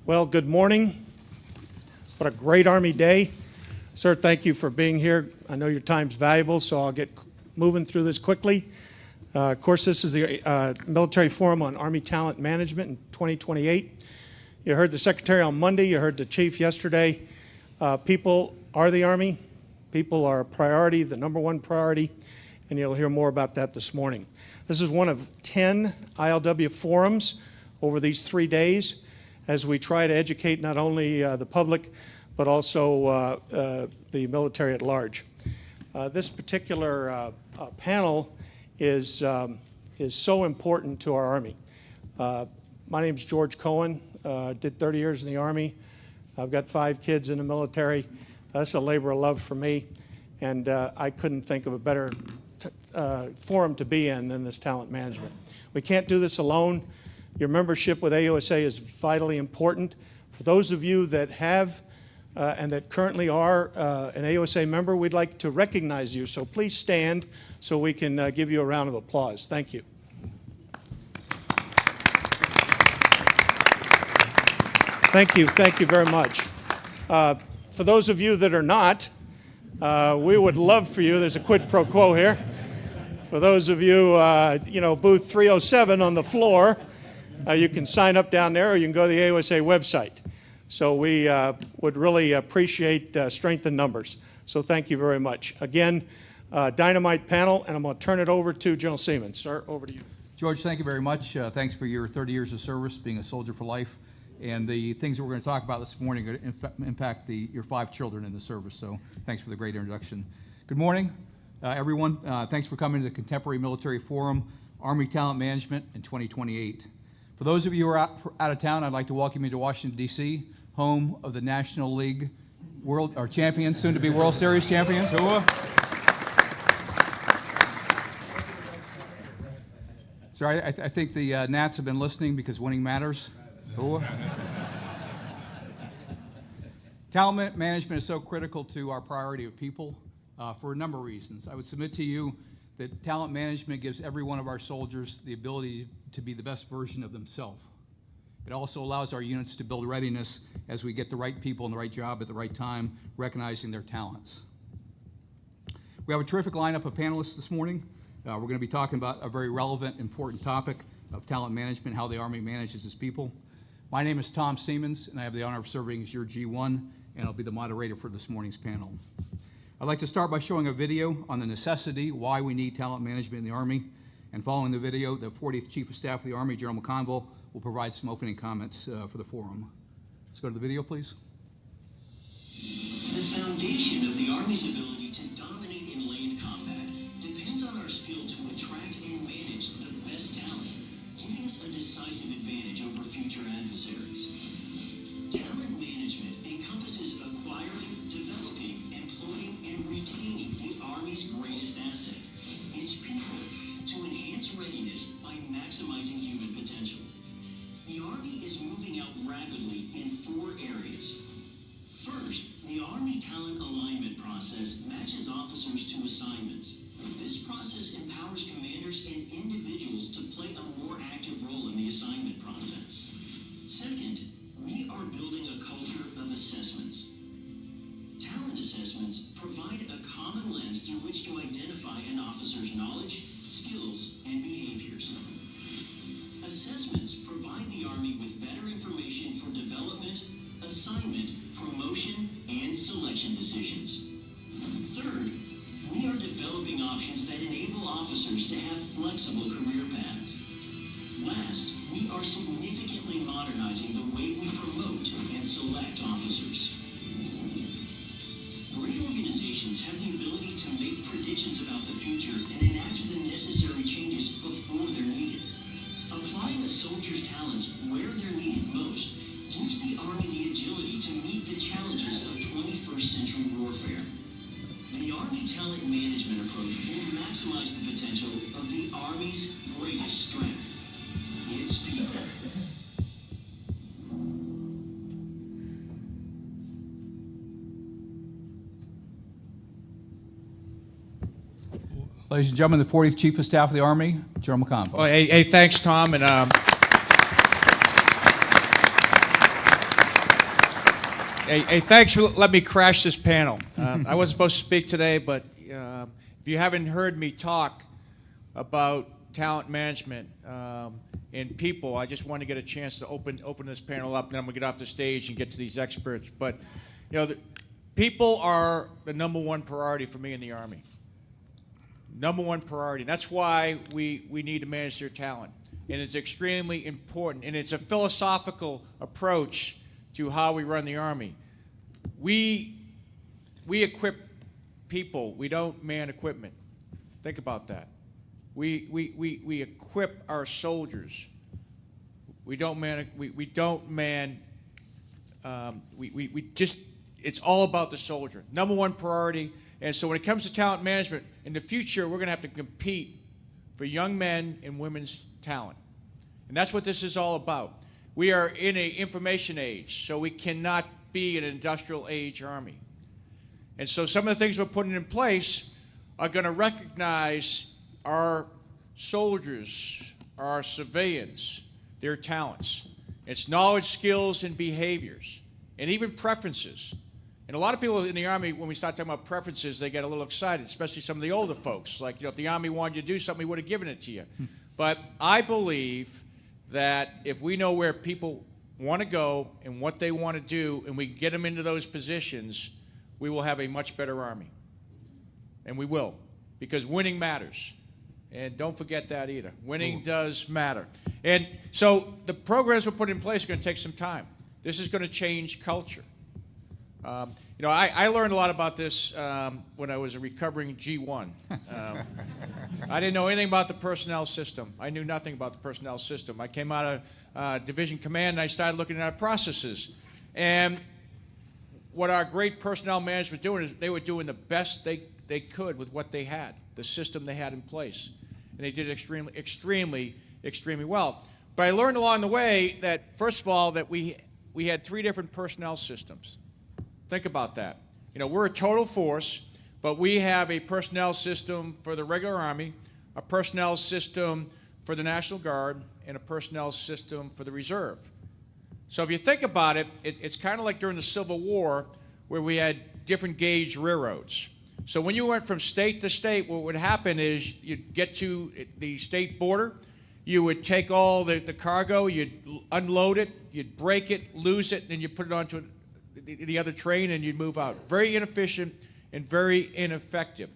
Well, good morning. What a great Army day. Sir, thank you for being here. I know your time's valuable, so I'll get moving through this quickly. Of course, this is the Military Forum on Army Talent Management in 2028. You heard the Secretary on Monday. You heard the Chief yesterday. People are the Army. People are a priority, the number one priority, and you'll hear more about that this morning. This is one of 10 ILW forums over these 3 days as we try to educate not only the public, but also the military at large. This particular panel is so important to our Army. My name's George Cohen. Did 30 years in the Army. I've got 5 kids in the military. That's a labor of love for me, and I couldn't think of a better forum to be in than this talent management. We can't do this alone. Your membership with AUSA is vitally important. For those of you that have and that currently are an AUSA member, we'd like to recognize you. So please stand so we can give you a round of applause. Thank you. Thank you. Thank you very much. For those of you that are not, we would love for you. There's a quid pro quo here. For those of you, booth 307 on the floor, you can sign up down there, or you can go to the AUSA website. So we would really appreciate strength in numbers. So thank you very much. Again, dynamite panel, and I'm going to turn it over to General Seamands. Sir, over to you. George, thank you very much. Thanks for your 30 years of service, being a soldier for life. And the things that we're going to talk about this morning are going to impact your 5 children in the service. So thanks for the great introduction. Good morning, everyone. Thanks for coming to the Contemporary Military Forum, Army Talent Management in 2028. For those of you who are out of town, I'd like to welcome you to Washington, D.C., home of the National League champions, soon to be World Series champions. Sorry, I think the Nats have been listening because winning matters. Talent management is so critical to our priority of people for a number of reasons. I would submit to you that talent management gives every one of our soldiers the ability to be the best version of themselves. It also allows our units to build readiness as we get the right people in the right job at the right time, recognizing their talents. We have a terrific lineup of panelists this morning. We're going to be talking about a very relevant, important topic of talent management, how the Army manages its people. My name is Tom Seamands, and I have the honor of serving as your G1, and I'll be the moderator for this morning's panel. I'd like to start by showing a video on the necessity, why we need talent management in the Army, and following the video, the 40th Chief of Staff of the Army, General McConville, will provide some opening comments for the forum. Let's go to the video, please. The foundation of the Army's ability to dominate in land combat depends on our skill to attract and manage the best talent, giving us a decisive advantage over future adversaries. Talent management encompasses acquiring, developing, employing, and retaining the Army's greatest asset, its people, to enhance readiness by maximizing human potential. The Army is moving out rapidly in 4 areas. First, the Army talent alignment process matches officers to assignments. This process empowers commanders and individuals to play a more active role in the assignment process. Second, we are building a culture of assessments. Talent assessments provide a common lens through which to identify an officer's knowledge, skills, and behaviors. Assessments provide the Army with better information for development, assignment, promotion, and selection decisions. Third, we are developing options that enable officers to have flexible career paths. Last, we are significantly modernizing the way we promote and select officers. Great organizations have the ability to make predictions about the future and enact the necessary changes before they're needed. Applying a soldier's talents where they're needed most gives the Army the agility to meet the challenges of 21st century warfare. The Army talent management approach will maximize the potential of the Army's greatest strength, its people. Ladies and gentlemen, the 40th Chief of Staff of the Army, General McConville. Well, hey, thanks, Tom. And Hey, thanks for letting me crash this panel. I wasn't supposed to speak today, but if you haven't heard me talk about talent management and people, I just want to get a chance to open this panel up, and then I'm going to get off the stage and get to these experts. But, you know, people are the #1 priority for me in the Army. #1 priority. That's why we need to manage their talent. And it's extremely important. And it's a philosophical approach to how we run the Army. We equip people. We don't man equipment. Think about that. We equip our soldiers. We just, it's all about the soldier. #1 priority. And so when it comes to talent management, in the future, we're going to have to compete for young men and women's talent. And that's what this is all about. We are in an information age, so we cannot be an industrial age Army. And so some of the things we're putting in place are going to recognize our soldiers, our civilians, their talents. It's knowledge, skills, and behaviors, and even preferences. And a lot of people in the Army, when we start talking about preferences, they get a little excited, especially some of the older folks. Like, you know, if the Army wanted you to do something, we would have given it to you. But I believe that if we know where people want to go and what they want to do, and we get them into those positions, we will have a much better Army. And we will, because winning matters. And don't forget that either. Winning does matter. And so the programs we're putting in place are going to take some time. This is going to change culture. You know, I learned a lot about this when I was a recovering G1. I didn't know anything about the personnel system. I knew nothing about the personnel system. I came out of Division Command and I started looking at our processes. And what our great personnel management doing is they were doing the best they could with what they had, the system they had in place. And they did it extremely well. But I learned along the way that, first of all, that we had 3 different personnel systems. Think about that. You know, we're a total force, but we have a personnel system for the regular Army, a personnel system for the National Guard, and a personnel system for the Reserve. So if you think about it, it's kind of like during the Civil War where we had different gauge railroads. So when you went from state to state, what would happen is you'd get to the state border, you would take all the cargo, you'd unload it, you'd break it, lose it, and then you put it onto the other train and you'd move out. Very inefficient and very ineffective.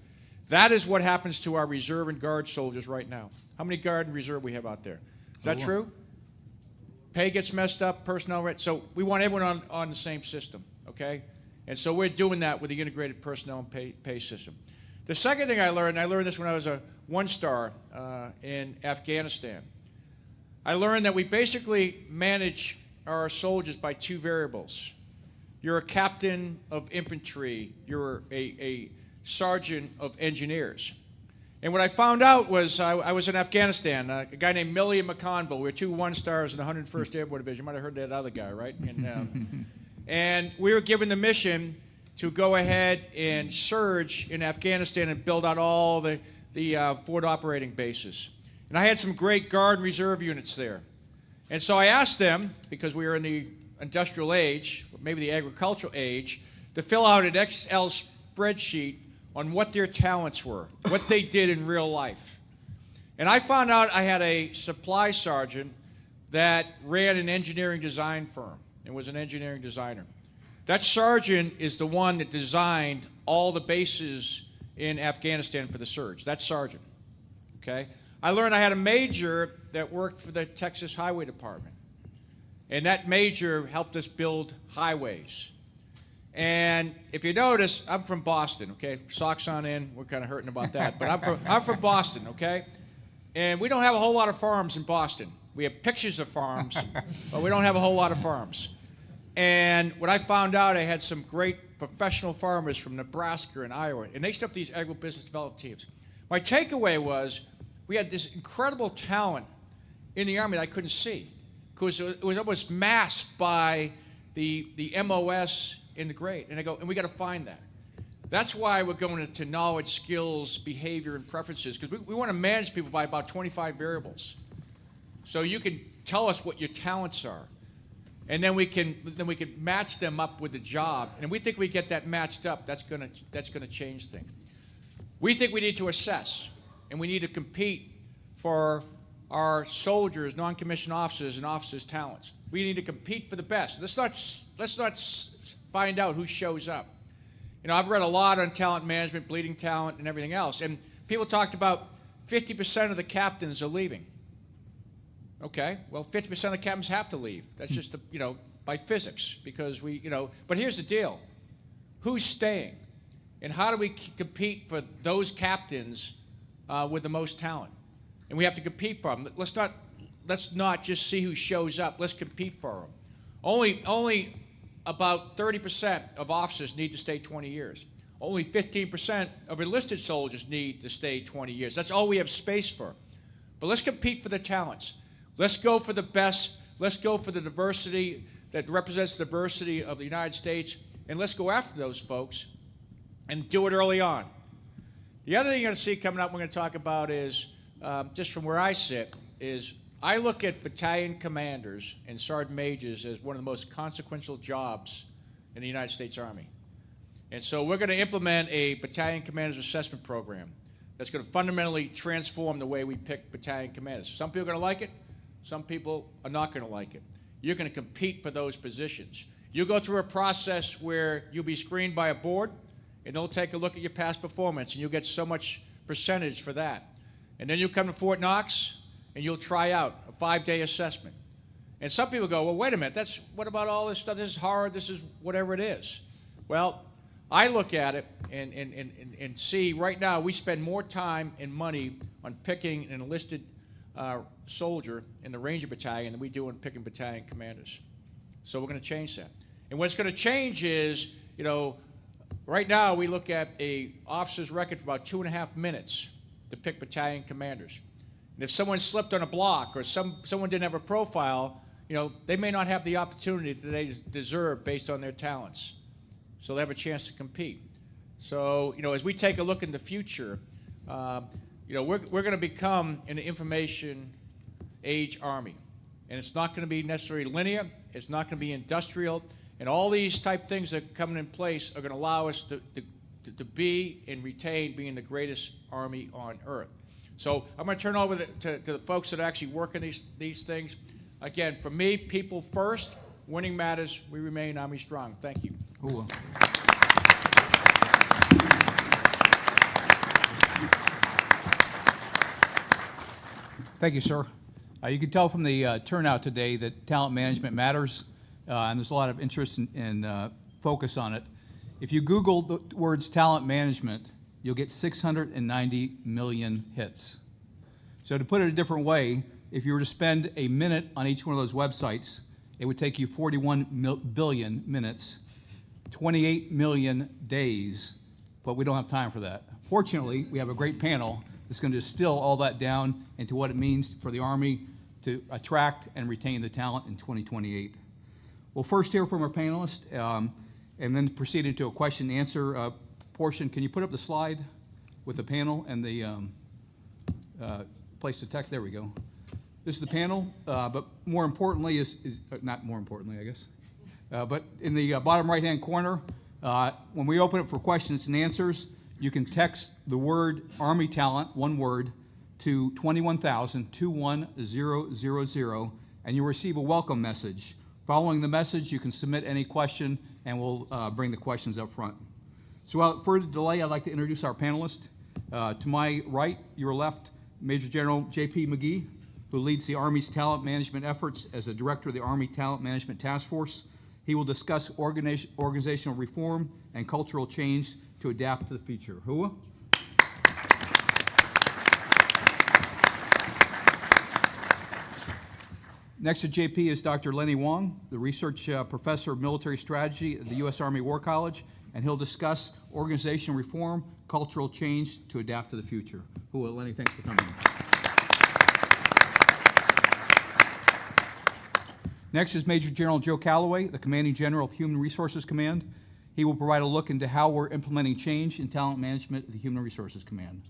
That is what happens to our Reserve and Guard soldiers right now. How many Guard and Reserve we have out there? Is that true? Pay gets messed up, personnel rate. So we want everyone on the same system, okay? And so we're doing that with the integrated personnel and pay system. The second thing I learned this when I was a 1-star in Afghanistan. I learned that we basically manage our soldiers by 2 variables. You're a captain of infantry. You're a sergeant of engineers. And what I found out was I was in Afghanistan. A guy named Millie and McConville. We were 2 1-stars in the 101st Airborne Division. You might have heard that other guy, right? And we were given the mission to go ahead and surge in Afghanistan and build out all the forward operating bases. And I had some great Guard and Reserve units there. And so I asked them, because we were in the industrial age, maybe the agricultural age, to fill out an Excel spreadsheet on what their talents were, what they did in real life. And I found out I had a supply sergeant that ran an engineering design firm and was an engineering designer. That sergeant is the one that designed all the bases in Afghanistan for the surge. That sergeant, okay? I learned I had a major that worked for the Texas Highway Department. And that major helped us build highways. And if you notice, I'm from Boston, okay? Socks on in, we're kind of hurting about that. But I'm from Boston, okay? And we don't have a whole lot of farms in Boston. We have pictures of farms, but we don't have a whole lot of farms. And what I found out, I had some great professional farmers from Nebraska and Iowa, and they stepped up these agribusiness development teams. My takeaway was we had this incredible talent in the Army that I couldn't see, because it was almost masked by the MOS in the grade. And I go, and we got to find that. That's why we're going to knowledge, skills, behavior, and preferences, because we want to manage people by about 25 variables. So you can tell us what your talents are. and then we can match them up with the job. And we think we get that matched up, that's gonna change things. We think we need to assess, and we need to compete for our soldiers, non-commissioned officers, and officers' talents. We need to compete for the best. Let's not find out who shows up. You know, I've read a lot on talent management, bleeding talent, and everything else, and people talked about 50% of the captains are leaving. Okay, well, 50% of the captains have to leave. That's just, you know, by physics, because we, you know, but here's the deal. Who's staying? And how do we compete for those captains with the most talent? And we have to compete for them. Let's not just see who shows up. Let's compete for them. Only about 30% of officers need to stay 20 years. Only 15% of enlisted soldiers need to stay 20 years. That's all we have space for. But let's compete for the talents. Let's go for the best. Let's go for the diversity that represents the diversity of the United States, and let's go after those folks and do it early on. The other thing you're going to see coming up, we're going to talk about is, just from where I sit, is I look at battalion commanders and sergeant majors as one of the most consequential jobs in the United States Army. And so we're going to implement a battalion commanders assessment program that's going to fundamentally transform the way we pick battalion commanders. Some people are going to like it. Some people are not going to like it. You're going to compete for those positions. You'll go through a process where you'll be screened by a board, and they'll take a look at your past performance, and you'll get so much percentage for that. And then you'll come to Fort Knox, and you'll try out a 5-day assessment. And some people go, well, wait a minute, what about all this stuff? This is hard, this is whatever it is. Well, I look at it and see right now we spend more time and money on picking an enlisted soldier in the Ranger Battalion than we do on picking battalion commanders. So we're going to change that. And what's going to change is, you know, right now we look at a officer's record for about 2.5 minutes to pick battalion commanders. And if someone slipped on a block or someone didn't have a profile, you know, they may not have the opportunity that they deserve based on their talents. So they have a chance to compete. So, you know, as we take a look in the future, you know, we're going to become an information age Army. And it's not going to be necessarily linear. It's not going to be industrial. And all these type things that are coming in place are going to allow us to be and retain being the greatest Army on earth. So I'm going to turn over to the folks that are actually working these things. Again, for me, people first, winning matters, we remain Army strong. Thank you. Ooh. Thank you, sir. You can tell from the turnout today that talent management matters, and there's a lot of interest and focus on it. If you Google the words talent management, you'll get 690 million hits. So to put it a different way, if you were to spend a minute on each one of those websites, it would take you 41 billion minutes, 28 million days, but we don't have time for that. Fortunately, we have a great panel that's going to distill all that down into what it means for the Army to attract and retain the talent in 2028. We'll first hear from our panelists and then proceed into a question and answer portion. Can you put up the slide with the panel and the place to text? There we go. This is the panel, but more importantly not more importantly, I guess, but in the bottom right-hand corner, when we open it for questions and answers, you can text the word Army Talent, one word, to 21000, 21000, and you'll receive a welcome message. Following the message, you can submit any question, and we'll bring the questions up front. So without further delay, I'd like to introduce our panelists. To my right, your left, Major General J.P. McGee, who leads the Army's talent management efforts as the director of the Army Talent Management Task Force. He will discuss organizational reform and cultural change to adapt to the future. Hua? Next to JP is Dr. Lenny Wong, the research professor of military strategy at the U.S. Army War College, and he'll discuss organizational reform, cultural change to adapt to the future. Hua, Lenny, thanks for coming. Next is Major General Joe Calloway, the Commanding General of Human Resources Command. He will provide a look into how we're implementing change in talent management at the Human Resources Command.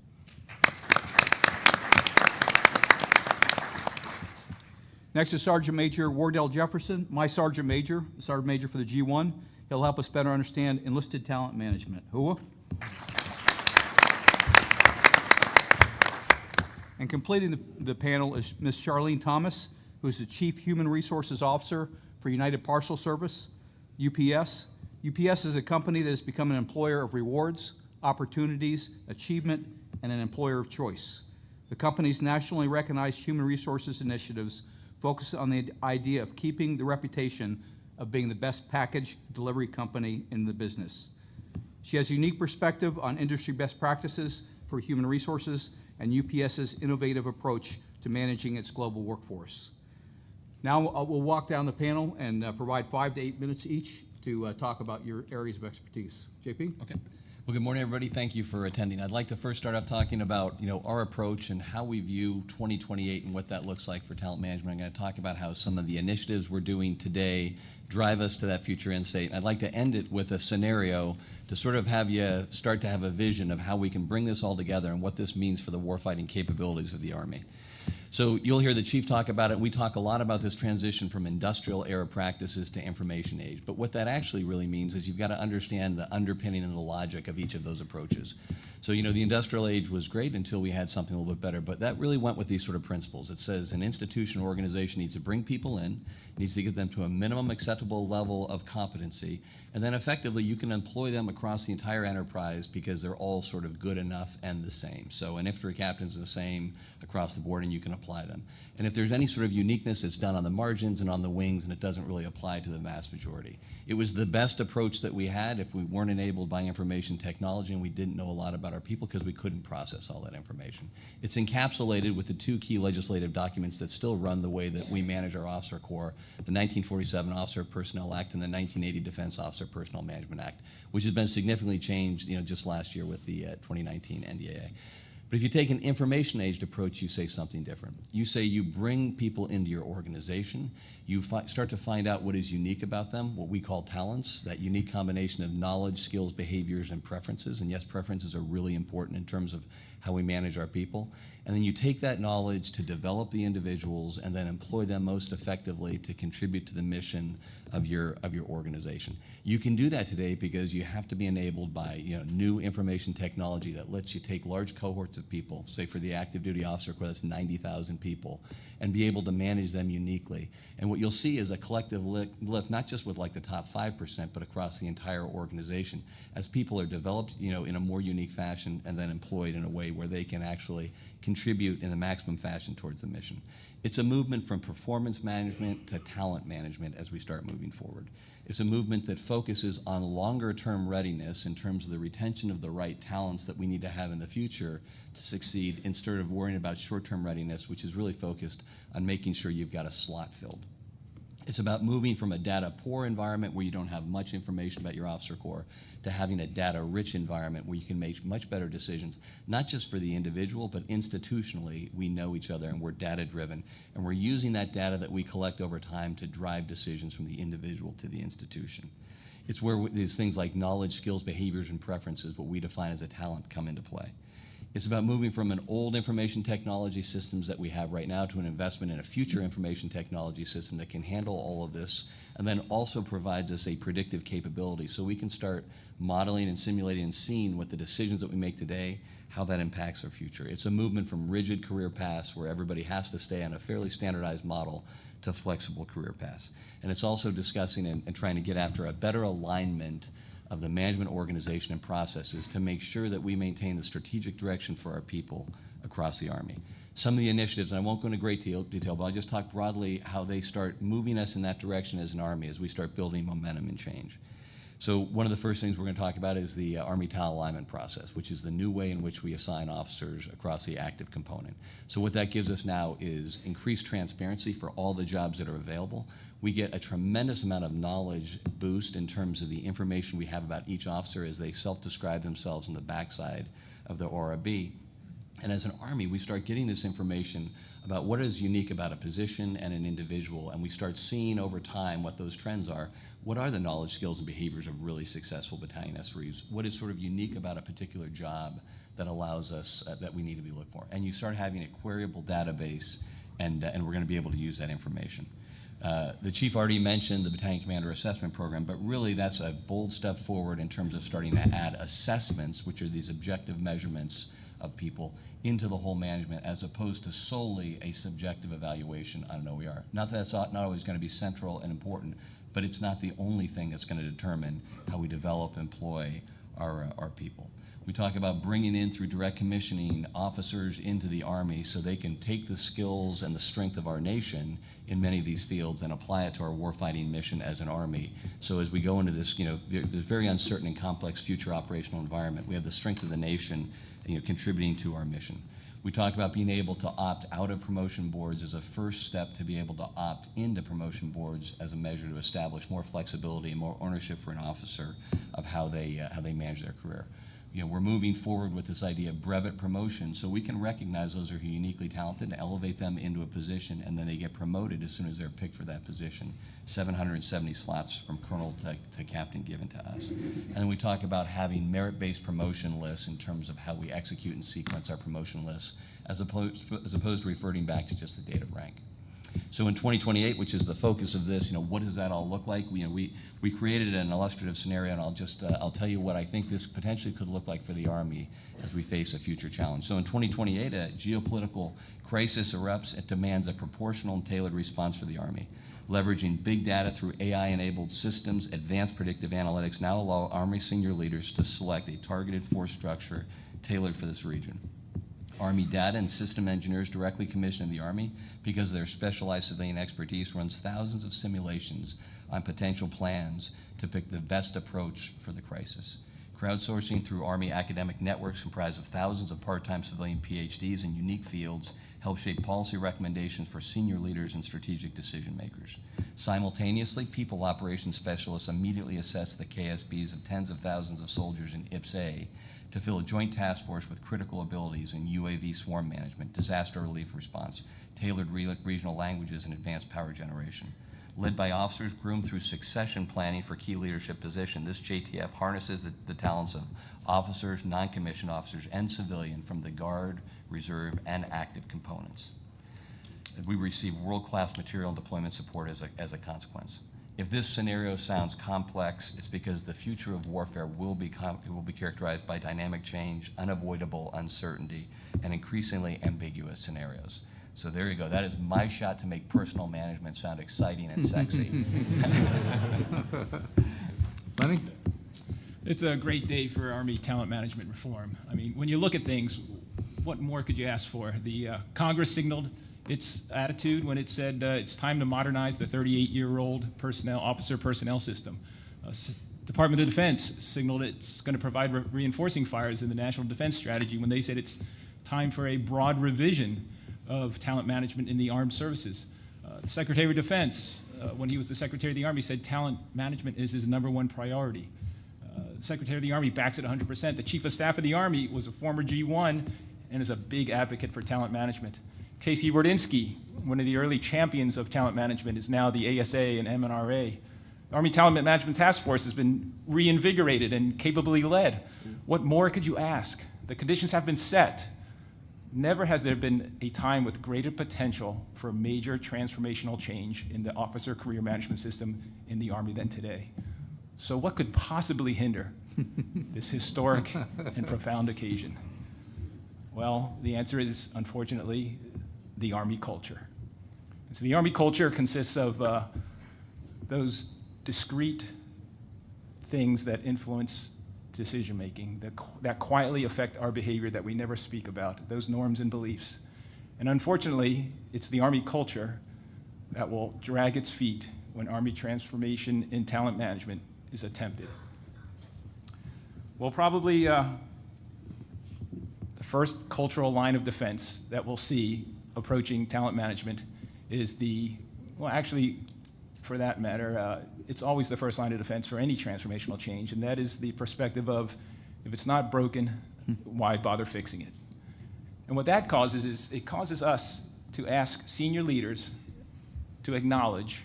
Next is Sergeant Major Wardell Jefferson, my Sergeant Major for the G1. He'll help us better understand enlisted talent management. Hooah. And completing the panel is Ms. Charlene Thomas, who is the Chief Human Resources Officer for United Parcel Service, UPS. UPS is a company that has become an employer of rewards, opportunities, achievement, and an employer of choice. The company's nationally recognized human resources initiatives focus on the idea of keeping the reputation of being the best package delivery company in the business. She has a unique perspective on industry best practices for human resources and UPS's innovative approach to managing its global workforce. Now we'll walk down the panel and provide 5 to 8 minutes each to talk about your areas of expertise. JP? Okay. Well, good morning, everybody. Thank you for attending. I'd like to first start off talking about, our approach and how we view 2028 and what that looks like for talent management. I'm going to talk about how some of the initiatives we're doing today drive us to that future end state. I'd like to end it with a scenario to sort of have you start to have a vision of how we can bring this all together and what this means for the warfighting capabilities of the Army. So you'll hear the Chief talk about it. We talk a lot about this transition from industrial era practices to information age. But what that actually really means is you've got to understand the underpinning and the logic of each of those approaches. So, the industrial age was great until we had something a little bit better, but that really went with these sort of principles. It says an institution or organization needs to bring people in, needs to get them to a minimum acceptable level of competency, and then effectively you can employ them across the entire enterprise because they're all sort of good enough and the same. So an infantry captain's the same across the board and you can apply them. And if there's any sort of uniqueness, it's done on the margins and on the wings, and it doesn't really apply to the vast majority. It was the best approach that we had if we weren't enabled by information technology and we didn't know a lot about our people because we couldn't process all that information. It's encapsulated with the 2 key legislative documents that still run the way that we manage our officer corps, the 1947 Officer Personnel Act and the 1980 Defense Officer Personnel Management Act, which has been significantly changed, just last year with the 2019 NDAA. But if you take an information-aged approach, you say something different. You say you bring people into your organization, you start to find out what is unique about them, what we call talents, that unique combination of knowledge, skills, behaviors, and preferences. And yes, preferences are really important in terms of how we manage our people. And then you take that knowledge to develop the individuals and then employ them most effectively to contribute to the mission of your organization. You can do that today because you have to be enabled by new information technology that lets you take large cohorts of people, say for the active duty officer corps, that's 90,000 people, and be able to manage them uniquely. And what you'll see is a collective lift, not just with like the top 5%, but across the entire organization as people are developed in a more unique fashion and then employed in a way where they can actually contribute in the maximum fashion towards the mission. It's a movement from performance management to talent management as we start moving forward. It's a movement that focuses on longer-term readiness in terms of the retention of the right talents that we need to have in the future to succeed instead of worrying about short-term readiness, which is really focused on making sure you've got a slot filled. It's about moving from a data-poor environment where you don't have much information about your officer corps to having a data-rich environment where you can make much better decisions, not just for the individual, but institutionally. We know each other and we're data-driven, and we're using that data that we collect over time to drive decisions from the individual to the institution. It's where these things like knowledge, skills, behaviors, and preferences, what we define as a talent, come into play. It's about moving from an old information technology systems that we have right now to an investment in a future information technology system that can handle all of this and then also provides us a predictive capability so we can start modeling and simulating and seeing what the decisions that we make today, how that impacts our future. It's a movement from rigid career paths where everybody has to stay on a fairly standardized model to flexible career paths. And it's also discussing and trying to get after a better alignment of the management organization and processes to make sure that we maintain the strategic direction for our people across the Army. Some of the initiatives, and I won't go into great detail, but I'll just talk broadly how they start moving us in that direction as an Army as we start building momentum and change. So one of the first things we're going to talk about is the Army Talent Alignment process, which is the new way in which we assign officers across the active component. So what that gives us now is increased transparency for all the jobs that are available. We get a tremendous amount of knowledge boost in terms of the information we have about each officer as they self-describe themselves on the backside of the ORB. And as an Army, we start getting this information about what is unique about a position and an individual, and we start seeing over time what those trends are. What are the knowledge, skills, and behaviors of really successful battalion SREs? What is sort of unique about a particular job that allows us, that we need to be looked for? And you start having a queryable database and we're going to be able to use that information. The chief already mentioned the Battalion Commander Assessment Program, but really that's a bold step forward in terms of starting to add assessments, which are these objective measurements of people, into the whole management, as opposed to solely a subjective evaluation on an OER. Not that that's not always going to be central and important, but it's not the only thing that's going to determine how we develop, employ our people. We talk about bringing in, through direct commissioning, officers into the Army so they can take the skills and the strength of our nation in many of these fields and apply it to our warfighting mission as an Army. So as we go into this, this very uncertain and complex future operational environment, we have the strength of the nation, contributing to our mission. We talk about being able to opt out of promotion boards as a first step to be able to opt into promotion boards as a measure to establish more flexibility and more ownership for an officer of how they manage their career. We're moving forward with this idea of brevet promotion, so we can recognize those who are uniquely talented and elevate them into a position, and then they get promoted as soon as they're picked for that position. 770 slots from colonel to captain given to us. And then we talk about having merit-based promotion lists in terms of how we execute and sequence our promotion lists, as opposed to reverting back to just the date of rank. So in 2028, which is the focus of this, what does that all look like? We created an illustrative scenario, and I'll tell you what I think this potentially could look like for the Army as we face a future challenge. So in 2028, a geopolitical crisis erupts. It demands a proportional and tailored response for the Army. Leveraging big data through AI-enabled systems, advanced predictive analytics now allow Army senior leaders to select a targeted force structure tailored for this region. Army data and system engineers directly commissioned in the Army, because of their specialized civilian expertise, runs thousands of simulations on potential plans to pick the best approach for the crisis. Crowdsourcing through Army academic networks comprised of thousands of part-time civilian PhDs in unique fields help shape policy recommendations for senior leaders and strategic decision makers. Simultaneously, people operations specialists immediately assess the KSBs of tens of thousands of soldiers in IPS-A to fill a joint task force with critical abilities in UAV swarm management, disaster relief response, tailored regional languages, and advanced power generation. Led by officers groomed through succession planning for key leadership positions, this JTF harnesses the talents of officers, non-commissioned officers, and civilian from the Guard, Reserve, and active components. We receive world-class material and deployment support as a consequence. If this scenario sounds complex, it's because the future of warfare will be characterized by dynamic change, unavoidable uncertainty, and increasingly ambiguous scenarios. So there you go. That is my shot to make personal management sound exciting and sexy. Lenny? It's a great day for Army talent management reform. I mean, when you look at things, what more could you ask for? The Congress signaled its attitude when it said it's time to modernize the 38-year-old officer personnel system. Department of Defense signaled it's going to provide reinforcing fires in the National Defense Strategy when they said it's time for a broad revision of talent management in the armed services. The Secretary of Defense, when he was the Secretary of the Army, said talent management is his #1 priority. The Secretary of the Army backs it 100%. The Chief of Staff of the Army was a former G1 and is a big advocate for talent management. Casey Wardinsky, one of the early champions of talent management, is now the ASA and MNRA. The Army Talent Management Task Force has been reinvigorated and capably led. What more could you ask? The conditions have been set. Never has there been a time with greater potential for major transformational change in the officer career management system in the Army than today. So what could possibly hinder this historic and profound occasion? Well, the answer is, unfortunately, the Army culture. And so the Army culture consists of those discrete things that influence decision-making, that quietly affect our behavior that we never speak about, those norms and beliefs. And unfortunately, it's the Army culture that will drag its feet when Army transformation in talent management is attempted. Well, probably the first cultural line of defense that we'll see approaching talent management is actually, for that matter, it's always the first line of defense for any transformational change, and that is the perspective of, if it's not broken, why bother fixing it? And what that causes is, it causes us to ask senior leaders to acknowledge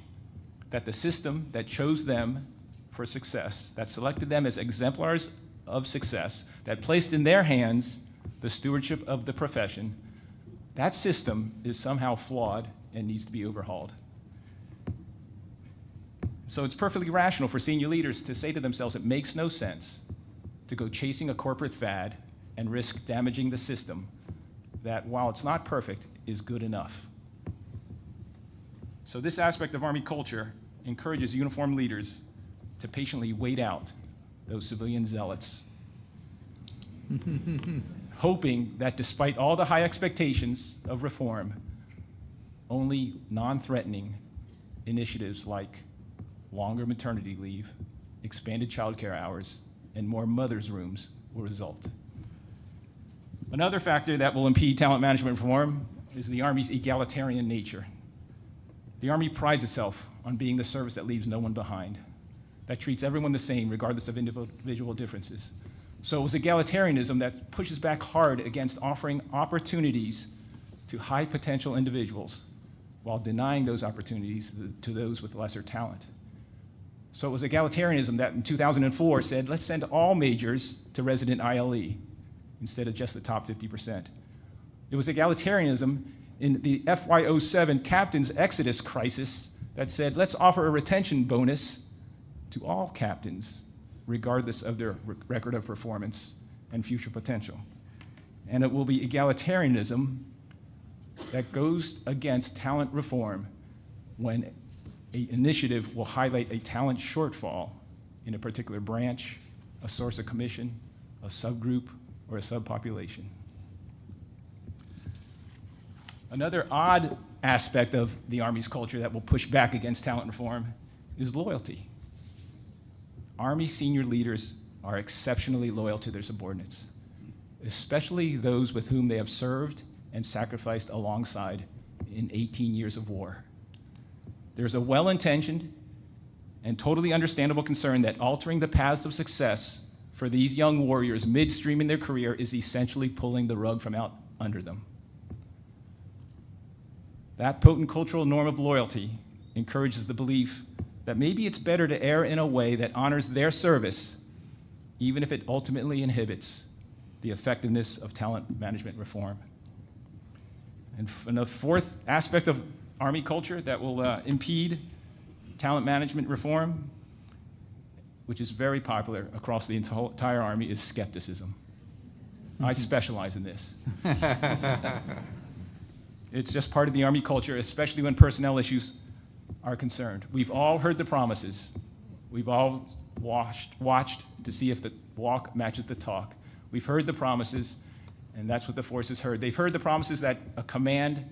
that the system that chose them for success, that selected them as exemplars of success, that placed in their hands the stewardship of the profession, That system is somehow flawed and needs to be overhauled. So it's perfectly rational for senior leaders to say to themselves, it makes no sense to go chasing a corporate fad and risk damaging the system that, while it's not perfect, is good enough. So this aspect of Army culture encourages uniformed leaders to patiently wait out those civilian zealots, hoping that despite all the high expectations of reform, only non-threatening initiatives like longer maternity leave, expanded childcare hours, and more mothers' rooms will result. Another factor that will impede talent management reform is the Army's egalitarian nature. The Army prides itself on being the service that leaves no one behind, that treats everyone the same regardless of individual differences. So it was egalitarianism that pushes back hard against offering opportunities to high potential individuals while denying those opportunities to those with lesser talent. So it was egalitarianism that in 2004 said, let's send all majors to resident ILE instead of just the top 50%. It was egalitarianism in the FY07 captain's exodus crisis that said, let's offer a retention bonus to all captains, regardless of their record of performance and future potential. And it will be egalitarianism that goes against talent reform when an initiative will highlight a talent shortfall in a particular branch, a source of commission, a subgroup, or a subpopulation. Another odd aspect of the Army's culture that will push back against talent reform is loyalty. Army senior leaders are exceptionally loyal to their subordinates, especially those with whom they have served and sacrificed alongside in 18 years of war. There's a well-intentioned and totally understandable concern that altering the paths of success for these young warriors midstream in their career is essentially pulling the rug from out under them. That potent cultural norm of loyalty encourages the belief that maybe it's better to err in a way that honors their service, even if it ultimately inhibits the effectiveness of talent management reform. And the fourth aspect of Army culture that will impede talent management reform, which is very popular across the entire Army, is skepticism. I specialize in this. It's just part of the Army culture, especially when personnel issues are concerned. We've all heard the promises. We've all watched to see if the walk matches the talk. We've heard the promises, and that's what the force has heard. They've heard the promises that a command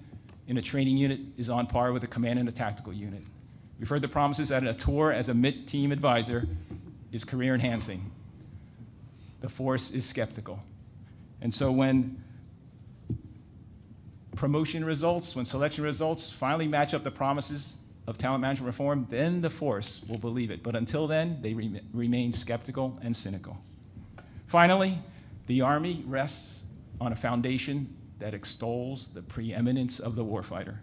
in a training unit is on par with a command in a tactical unit. We've heard the promises that a tour as a MIT team advisor is career enhancing. The force is skeptical. And so when promotion results, when selection results finally match up the promises of talent management reform, then the force will believe it. But until then, they remain skeptical and cynical. Finally, the Army rests on a foundation that extols the preeminence of the warfighter.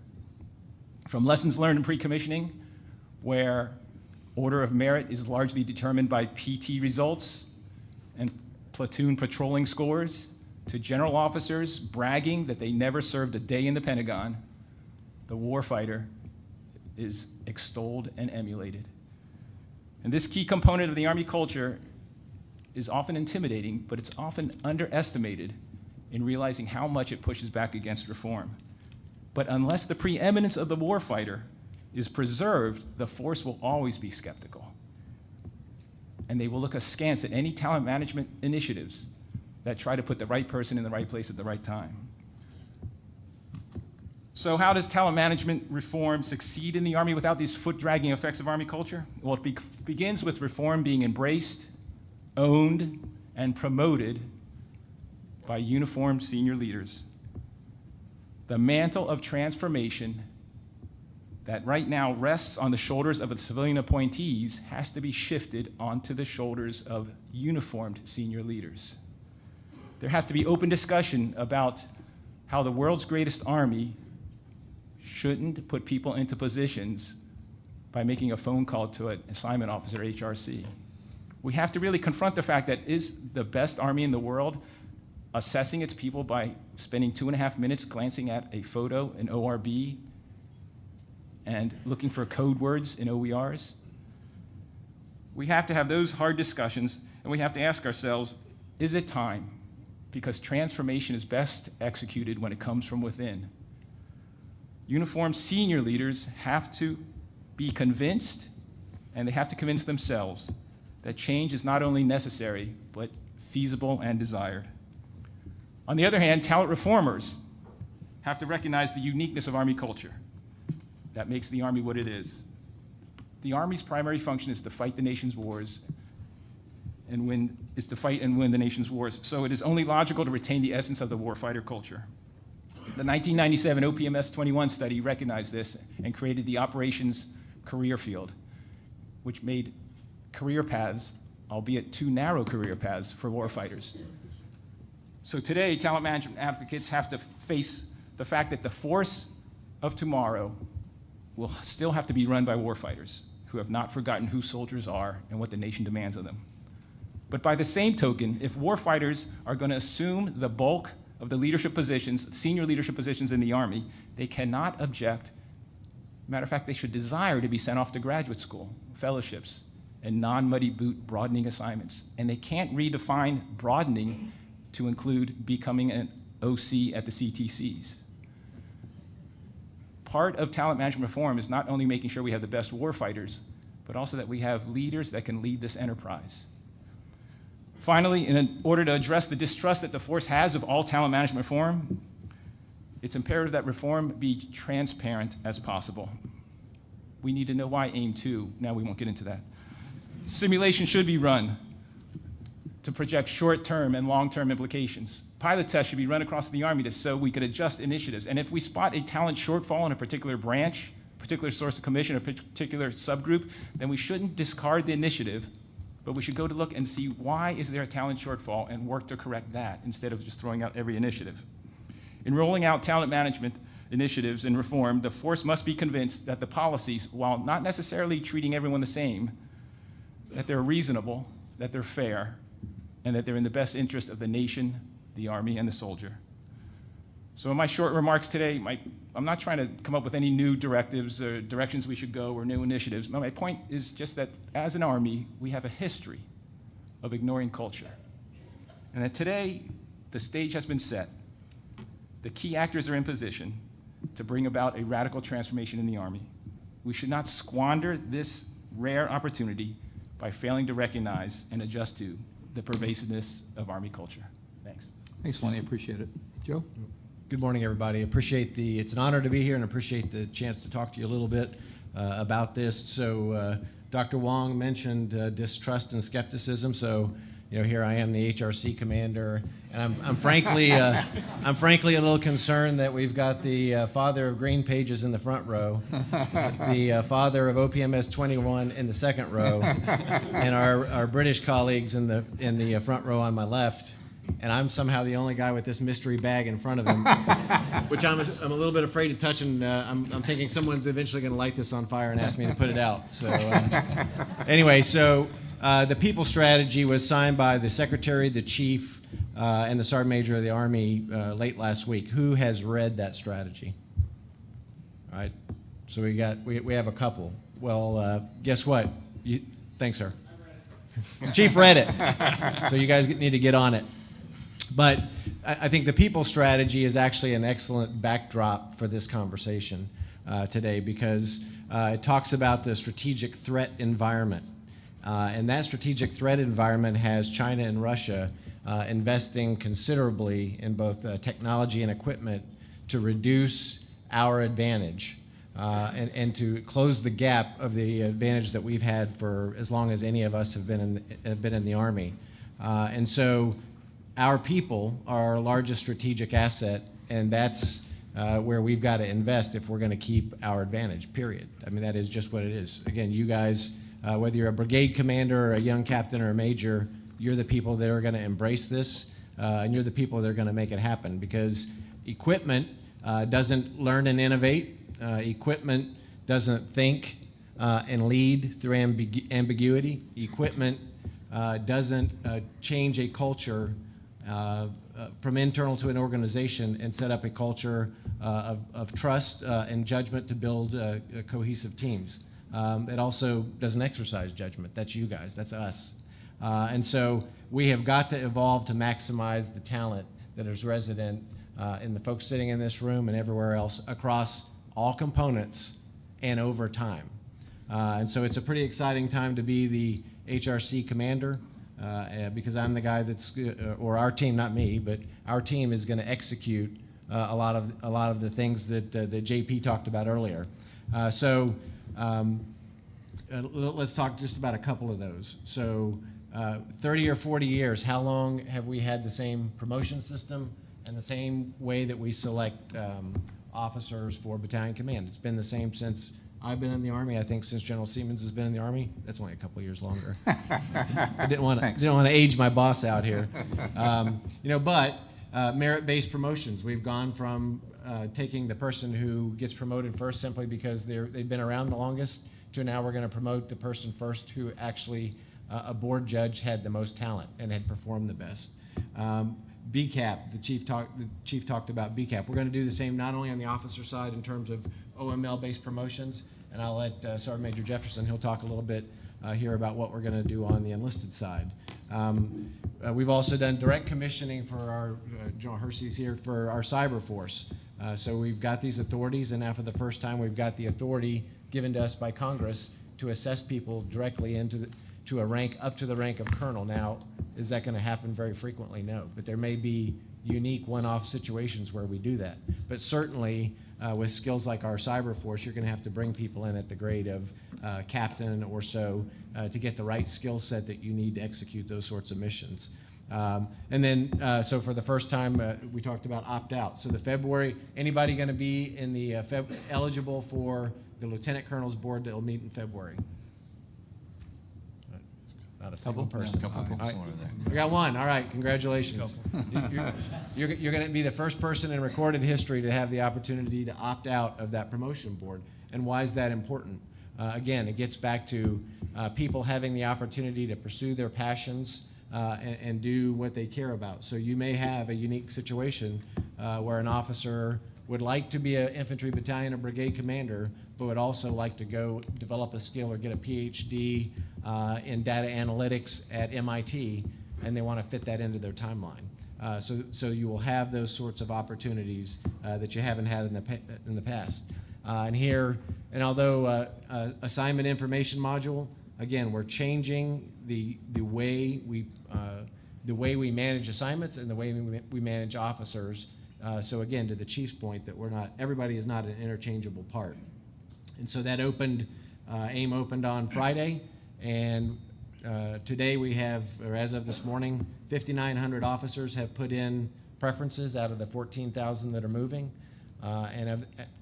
From lessons learned in pre-commissioning, where order of merit is largely determined by PT results and platoon patrolling scores, to general officers bragging that they never served a day in the Pentagon, the warfighter is extolled and emulated. And this key component of the Army culture is often intimidating, but it's often underestimated in realizing how much it pushes back against reform. But unless the preeminence of the warfighter is preserved, the force will always be skeptical. And they will look askance at any talent management initiatives that try to put the right person in the right place at the right time. So how does talent management reform succeed in the Army without these foot-dragging effects of Army culture? Well, it begins with reform being embraced, owned, and promoted by uniformed senior leaders. The mantle of transformation that right now rests on the shoulders of the civilian appointees has to be shifted onto the shoulders of uniformed senior leaders. There has to be open discussion about how the world's greatest Army shouldn't put people into positions by making a phone call to an assignment officer, HRC. We have to really confront the fact that is the best Army in the world assessing its people by spending 2.5 minutes glancing at a photo in ORB and looking for code words in OERs? We have to have those hard discussions, and we have to ask ourselves, is it time? Because transformation is best executed when it comes from within. Uniformed senior leaders have to be convinced, and they have to convince themselves, that change is not only necessary, but feasible and desired. On the other hand, talent reformers have to recognize the uniqueness of Army culture that makes the Army what it is. The Army's primary function is to fight the nation's wars is to fight and win the nation's wars. So it is only logical to retain the essence of the warfighter culture. The 1997 OPMS 21 study recognized this and created the operations career field, which made career paths, albeit too narrow career paths, for warfighters. So today, talent management advocates have to face the fact that the force of tomorrow will still have to be run by warfighters who have not forgotten who soldiers are and what the nation demands of them. But by the same token, if warfighters are going to assume the bulk of the leadership positions, senior leadership positions in the Army, they cannot object. Matter of fact, they should desire to be sent off to graduate school, fellowships, and non-muddy boot broadening assignments. And they can't redefine broadening to include becoming an OC at the CTCs. Part of talent management reform is not only making sure we have the best warfighters, but also that we have leaders that can lead this enterprise. Finally, in order to address the distrust that the force has of all talent management reform, it's imperative that reform be transparent as possible. We need to know why AIM 2. Now we won't get into that. Simulation should be run to project short-term and long-term implications. Pilot tests should be run across the Army so we could adjust initiatives. And if we spot a talent shortfall in a particular branch, particular source of commission, a particular subgroup, then we shouldn't discard the initiative, but we should go to look and see why is there a talent shortfall and work to correct that instead of just throwing out every initiative. In rolling out talent management initiatives and reform, the force must be convinced that the policies, while not necessarily treating everyone the same, that they're reasonable, that they're fair, and that they're in the best interest of the nation, the Army, and the soldier. So in my short remarks today, I'm not trying to come up with any new directives or directions we should go or new initiatives. My point is just that as an Army, we have a history of ignoring culture. And that today, the stage has been set. The key actors are in position to bring about a radical transformation in the Army. We should not squander this rare opportunity by failing to recognize and adjust to the pervasiveness of Army culture. Thanks. Thanks, Lenny. Appreciate it. Joe? Good morning, everybody. It's an honor to be here and appreciate the chance to talk to you a little bit about this. So Dr. Wong mentioned distrust and skepticism. So, here I am, the HRC commander, and I'm frankly a little concerned that we've got the father of green pages in the front row, the father of OPMS 21 in the second row, and our British colleagues in the front row on my left. And I'm somehow the only guy with this mystery bag in front of him, which I'm a little bit afraid to touch, and I'm thinking someone's eventually going to light this on fire and ask me to put it out. So anyway, the people strategy was signed by the Secretary, the Chief, and the Sergeant Major of the Army late last week. Who has read that strategy? All right, so we have a couple. Well, guess what? Thanks, sir. Chief read it, so you guys need to get on it. But I think the people strategy is actually an excellent backdrop for this conversation today, because it talks about the strategic threat environment. And that strategic threat environment has China and Russia investing considerably in both technology and equipment to reduce our advantage and to close the gap of the advantage that we've had for as long as any of us have been in the Army. And so our people are our largest strategic asset, and that's where we've got to invest if we're going to keep our advantage, period. I mean, that is just what it is. Again, you guys, whether you're a brigade commander or a young captain or a major, you're the people that are going to embrace this, and you're the people that are going to make it happen, because equipment doesn't learn and innovate. Equipment doesn't think and lead through ambiguity. Equipment doesn't change a culture from internal to an organization and set up a culture of trust and judgment to build cohesive teams. It also doesn't exercise judgment. That's you guys. That's us. And so we have got to evolve to maximize the talent that is resident in the folks sitting in this room and everywhere else across all components and over time. And so it's a pretty exciting time to be the HRC commander because I'm the guy that's, or our team, not me, but our team is going to execute a lot of the things that JP talked about earlier. Let's talk just about a couple of those. So 30 or 40 years, how long have we had the same promotion system and the same way that we select officers for battalion command? It's been the same since I've been in the Army. I think since General Seamands has been in the Army. That's only a couple of years longer. I didn't want to age my boss out here. But merit-based promotions. We've gone from taking the person who gets promoted first simply because they've been around the longest to now we're going to promote the person first who actually a board judge had the most talent and had performed the best. BCAP, the chief talked about BCAP. We're going to do the same not only on the officer side in terms of OML-based promotions, and I'll let Sergeant Major Jefferson, he'll talk a little bit here about what we're going to do on the enlisted side. We've also done direct commissioning for our, General Hersey's here, for our cyber force. So we've got these authorities, and now for the first time we've got the authority given to us by Congress to assess people directly to a rank, up to the rank of colonel. Now, is that going to happen very frequently? No, but there may be unique one-off situations where we do that. But certainly, with skills like our cyber force, you're going to have to bring people in at the grade of captain or so to get the right skill set that you need to execute those sorts of missions. So for the first time, we talked about opt-out. So the February, anybody going to be in the eligible for the Lieutenant Colonel's Board that will meet in February? Not a single person. We got one. All right, congratulations. You're going to be the first person in recorded history to have the opportunity to opt out of that promotion board. And why is that important? Again, it gets back to people having the opportunity to pursue their passions and do what they care about. So you may have a unique situation where an officer would like to be an infantry battalion or brigade commander, but would also like to go develop a skill or get a PhD in data analytics at MIT, and they want to fit that into their timeline. So you will have those sorts of opportunities that you haven't had in the past. And although assignment information module, again, we're changing the way we manage assignments and the way we manage officers. So again, to the chief's point, that everybody is not an interchangeable part. And so that opened, AIM opened on Friday, and today we have, or as of this morning, 5,900 officers have put in preferences out of the 14,000 that are moving.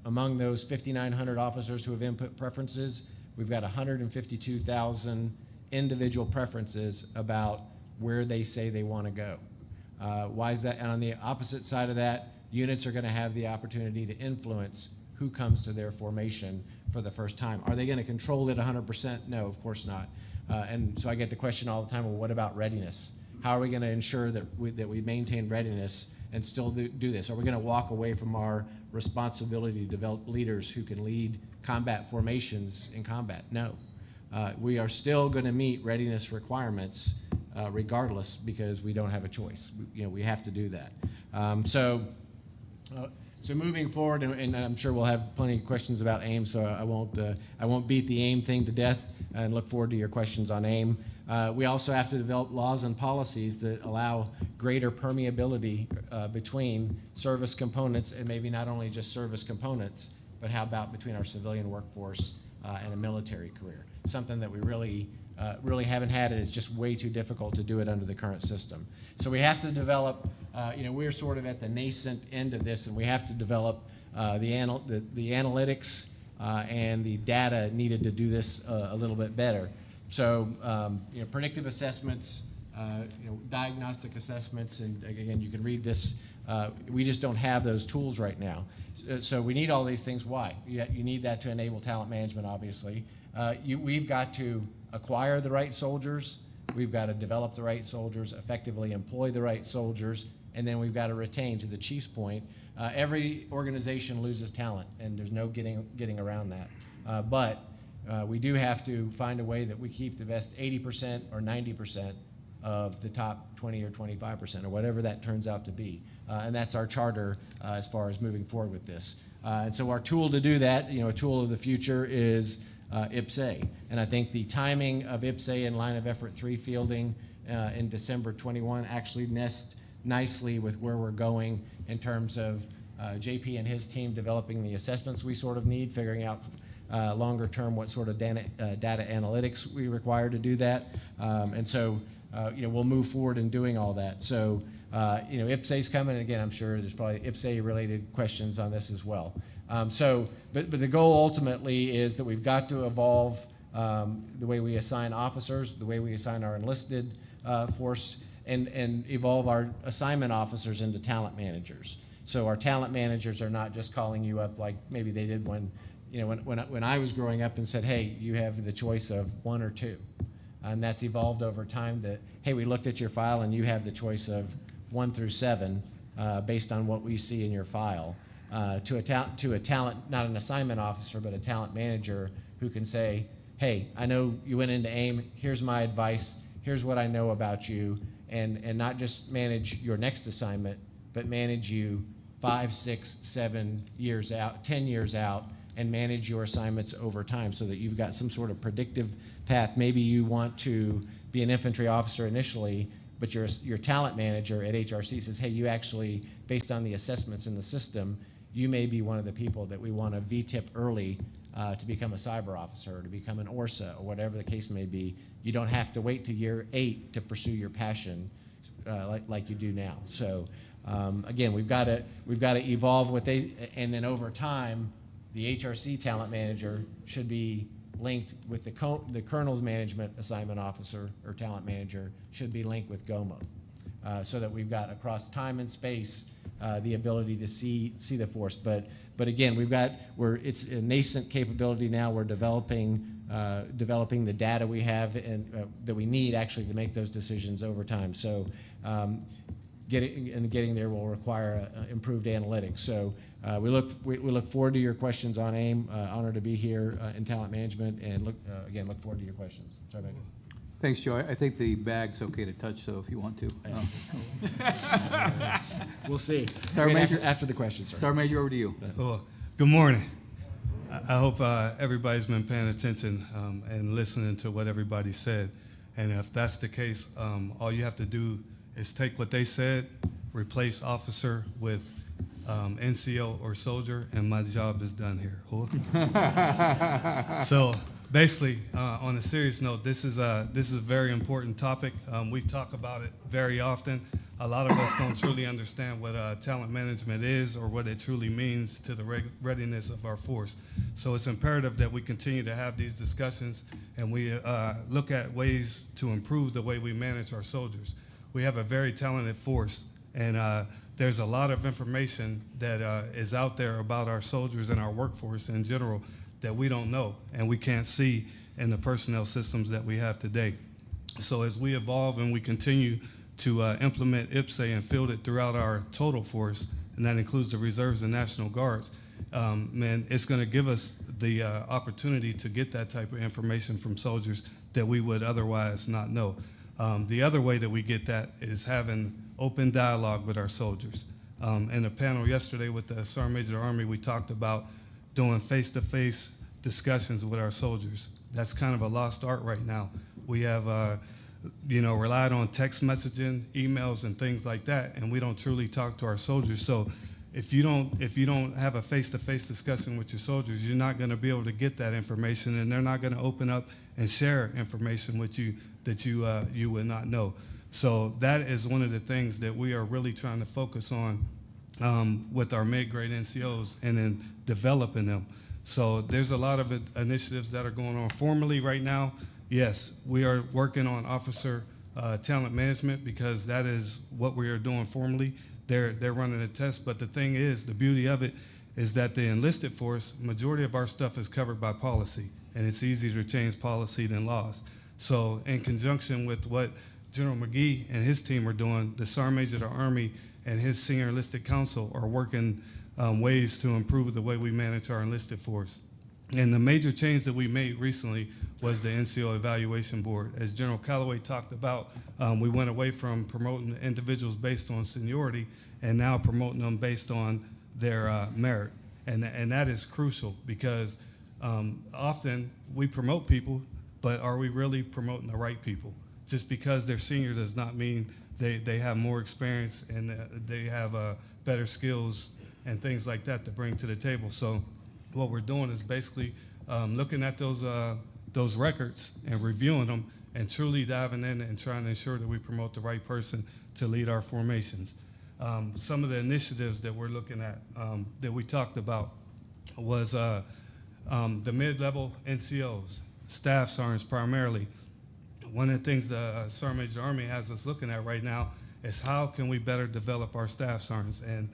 Among those 5,900 officers who have input preferences, we've got 152,000 individual preferences about where they say they want to go. Why is that? And on the opposite side of that, units are going to have the opportunity to influence who comes to their formation for the first time. Are they going to control it 100%? No, of course not. And so I get the question all the time, well, what about readiness? How are we going to ensure that we maintain readiness and still do this? Are we going to walk away from our responsibility to develop leaders who can lead combat formations in combat? No. We are still going to meet readiness requirements regardless, because we don't have a choice. We have to do that. So moving forward, and I'm sure we'll have plenty of questions about AIM, so I won't beat the AIM thing to death, and look forward to your questions on AIM. We also have to develop laws and policies that allow greater permeability between service components, and maybe not only just service components, but how about between our civilian workforce and a military career? Something that we really haven't had, and it's just way too difficult to do it under the current system. So we have to develop, we're sort of at the nascent end of this, and we have to develop the analytics and the data needed to do this a little bit better. So, predictive assessments, diagnostic assessments, and again, you can read this. We just don't have those tools right now. So we need all these things. Why? You need that to enable talent management, obviously. We've got to acquire the right soldiers we've got to develop the right soldiers, effectively employ the right soldiers, and then we've got to retain, to the chief's point. Every organization loses talent, and there's no getting around that. But we do have to find a way that we keep the best 80% or 90% of the top 20 or 25%, or whatever that turns out to be. And that's our charter as far as moving forward with this. And so our tool to do that, a tool of the future is IPSA. And I think the timing of IPSA and Line of Effort 3 fielding in December 21 actually nests nicely with where we're going in terms of JP and his team developing the assessments we sort of need, figuring out longer term what sort of data analytics we require to do that. And so we'll move forward in doing all that. So IPSA's coming, and again, I'm sure there's probably IPSA-related questions on this as well. But the goal ultimately is that we've got to evolve the way we assign officers, the way we assign our enlisted force, and evolve our assignment officers into talent managers. So our talent managers are not just calling you up like maybe they did when I was growing up and said, hey, you have the choice of 1 or 2. And that's evolved over time to, hey, we looked at your file and you have the choice of 1 through 7 based on what we see in your file. To a talent, not an assignment officer, but a talent manager who can say, hey, I know you went into AIM, here's my advice, here's what I know about you, and not just manage your next assignment, but manage you 5, 6, 7 years out, 10 years out, and manage your assignments over time so that you've got some sort of predictive path. Maybe you want to be an infantry officer initially, but your talent manager at HRC says, hey, you actually, based on the assessments in the system, you may be one of the people that we want to VTIP early to become a cyber officer or to become an AUSA or whatever the case may be. You don't have to wait to year 8 to pursue your passion like you do now. So again, we've got to evolve what they, and then over time, the HRC talent manager should be linked with the colonel's management assignment officer or talent manager should be linked with GOMO, so that we've got across time and space the ability to see the force. But again, it's a nascent capability now. We're developing the data we have and that we need actually to make those decisions over time. So getting there will require improved analytics. So we look forward to your questions on AIM. Honored to be here in talent management, and look forward to your questions. Sorry, Major. Thanks, Joe. I think the bag's okay to touch, so if you want to. We'll see. Sergeant Major, after the questions, sir. Sergeant Major, over to you. Well, good morning. I hope everybody's been paying attention and listening to what everybody said. And if that's the case, all you have to do is take what they said, replace officer with NCO or soldier, and my job is done here. So basically, on a serious note, this is a very important topic. We talk about it very often. A lot of us don't truly understand what talent management is or what it truly means to the readiness of our force. So it's imperative that we continue to have these discussions and we look at ways to improve the way we manage our soldiers. We have a very talented force, and there's a lot of information that is out there about our soldiers and our workforce in general that we don't know and we can't see in the personnel systems that we have today. So as we evolve and we continue to implement IPSA and field it throughout our total force, and that includes the reserves and National Guards, man, it's going to give us the opportunity to get that type of information from soldiers that we would otherwise not know. The other way that we get that is having open dialogue with our soldiers. In a panel yesterday with the Sergeant Major of the Army, we talked about doing face-to-face discussions with our soldiers. That's kind of a lost art right now. We have relied on text messaging, emails, and things like that, and we don't truly talk to our soldiers. So if you don't have a face-to-face discussion with your soldiers, you're not going to be able to get that information, and they're not going to open up and share information with you that you would not know. So that is one of the things that we are really trying to focus on with our mid-grade NCOs and then developing them. So there's a lot of initiatives that are going on formally right now. Yes, we are working on officer talent management because that is what we are doing formally. They're running a test, but the thing is, the beauty of it is that the enlisted force, majority of our stuff is covered by policy, and it's easier to change policy than laws. So in conjunction with what General McGee and his team are doing, the Sergeant Major of the Army and his Senior Enlisted Council are working ways to improve the way we manage our enlisted force. And the major change that we made recently was the NCO Evaluation Board. As General Calloway talked about, we went away from promoting individuals based on seniority and now promoting them based on their merit. And that is crucial because often we promote people, but are we really promoting the right people? Just because they're senior does not mean they have more experience and they have better skills and things like that to bring to the table. So what we're doing is basically looking at those records and reviewing them and truly diving in and trying to ensure that we promote the right person to lead our formations. Some of the initiatives that we're looking at that we talked about was the mid-level NCOs, staff sergeants primarily. One of the things the Sergeant Major of the Army has us looking at right now is how can we better develop our staff sergeants. And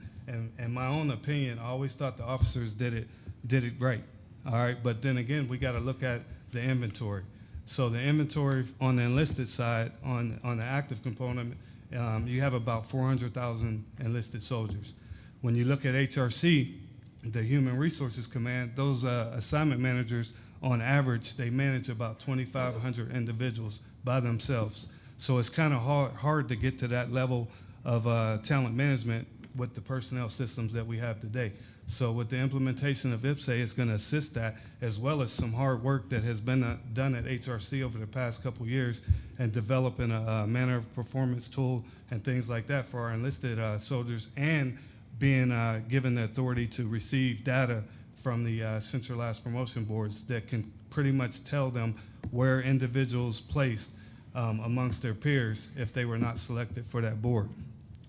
in my own opinion, I always thought the officers did it great. All right, but then again, we got to look at the inventory. So the inventory on the enlisted side, on the active component, you have about 400,000 enlisted soldiers. When you look at HRC, the Human Resources Command, those assignment managers, on average, they manage about 2,500 individuals by themselves. So it's kind of hard to get to that level of talent management with the personnel systems that we have today. So with the implementation of IPSA, it's going to assist that, as well as some hard work that has been done at HRC over the past couple years and developing a manner of performance tool and things like that for our enlisted soldiers, and being given the authority to receive data from the centralized promotion boards that can pretty much tell them where individuals placed amongst their peers if they were not selected for that board.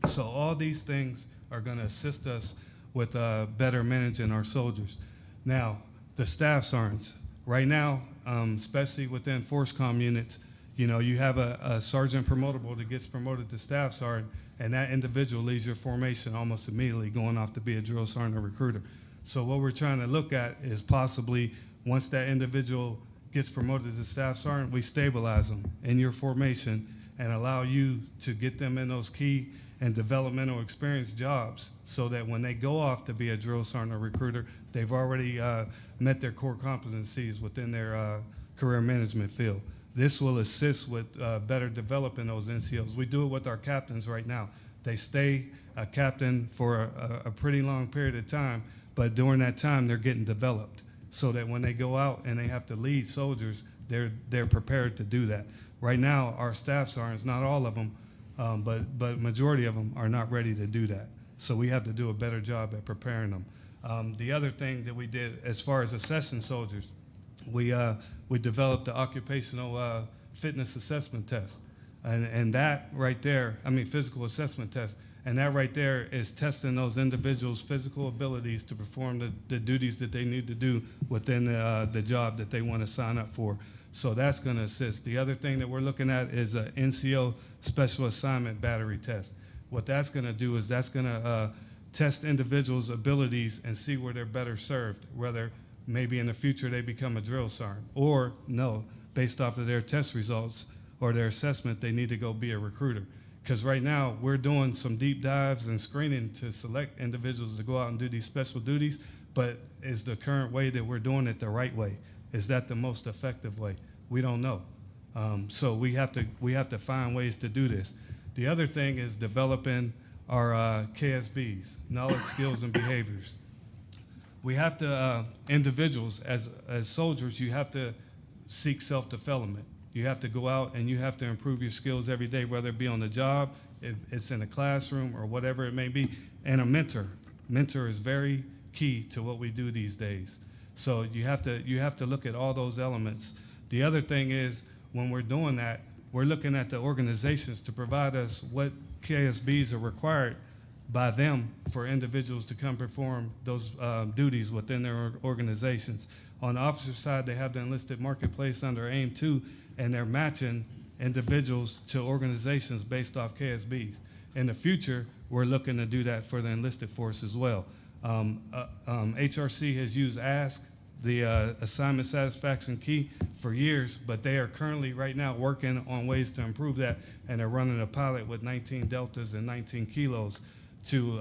So all these things are going to assist us with better managing our soldiers. Now, the staff sergeants. Right now, especially within force comm units, you know, you have a sergeant promotable that gets promoted to staff sergeant, and that individual leaves your formation almost immediately, going off to be a drill sergeant or recruiter. So what we're trying to look at is possibly, once that individual gets promoted to staff sergeant, we stabilize them in your formation and allow you to get them in those key and developmental experience jobs, so that when they go off to be a drill sergeant or recruiter, they've already met their core competencies within their career management field. This will assist with better developing those NCOs. We do it with our captains right now. They stay a captain for a pretty long period of time, but during that time, they're getting developed so that when they go out and they have to lead soldiers, they're prepared to do that. Right now, our staff sergeants, not all of them, but majority of them are not ready to do that. So we have to do a better job at preparing them. The other thing that we did as far as assessing soldiers, we developed the occupational fitness assessment test. And that right there, I mean physical assessment test, and that right there is testing those individuals' physical abilities to perform the duties that they need to do within the job that they want to sign up for. So that's going to assist. The other thing that we're looking at is an NCO special assignment battery test. What that's going to do is that's going to test individuals' abilities and see where they're better served, whether maybe in the future they become a drill sergeant, or no, based off of their test results or their assessment, they need to go be a recruiter. Because right now, we're doing some deep dives and screening to select individuals to go out and do these special duties, but is the current way that we're doing it the right way? Is that the most effective way? We don't know. So we have to find ways to do this. The other thing is developing our KSBs, knowledge, skills, and behaviors. We have to, individuals, as soldiers, you have to seek self-development. You have to go out and you have to improve your skills every day, whether it be on the job, if it's in a classroom, or whatever it may be. And a mentor. Mentor is very key to what we do these days. So you have to look at all those elements. The other thing is, when we're doing that, we're looking at the organizations to provide us what KSBs are required by them for individuals to come perform those duties within their organizations. On the officer side, they have the enlisted marketplace under AIM 2, and they're matching individuals to organizations based off KSBs. In the future, we're looking to do that for the enlisted force as well. HRC has used ASK the assignment satisfaction key for years, but they are currently right now working on ways to improve that, and they're running a pilot with 19 deltas and 19 kilos to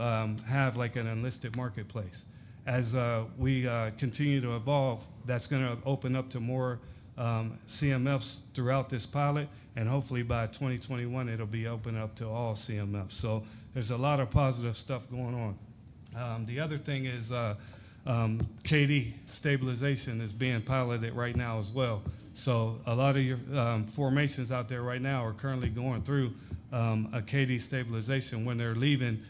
have like an enlisted marketplace. As we continue to evolve, that's going to open up to more CMFs throughout this pilot, and hopefully by 2021 it'll be open up to all CMFs. So there's a lot of positive stuff going on. The other thing is KD stabilization is being piloted right now as well. So a lot of your formations out there right now are currently going through a KD stabilization when they're leaving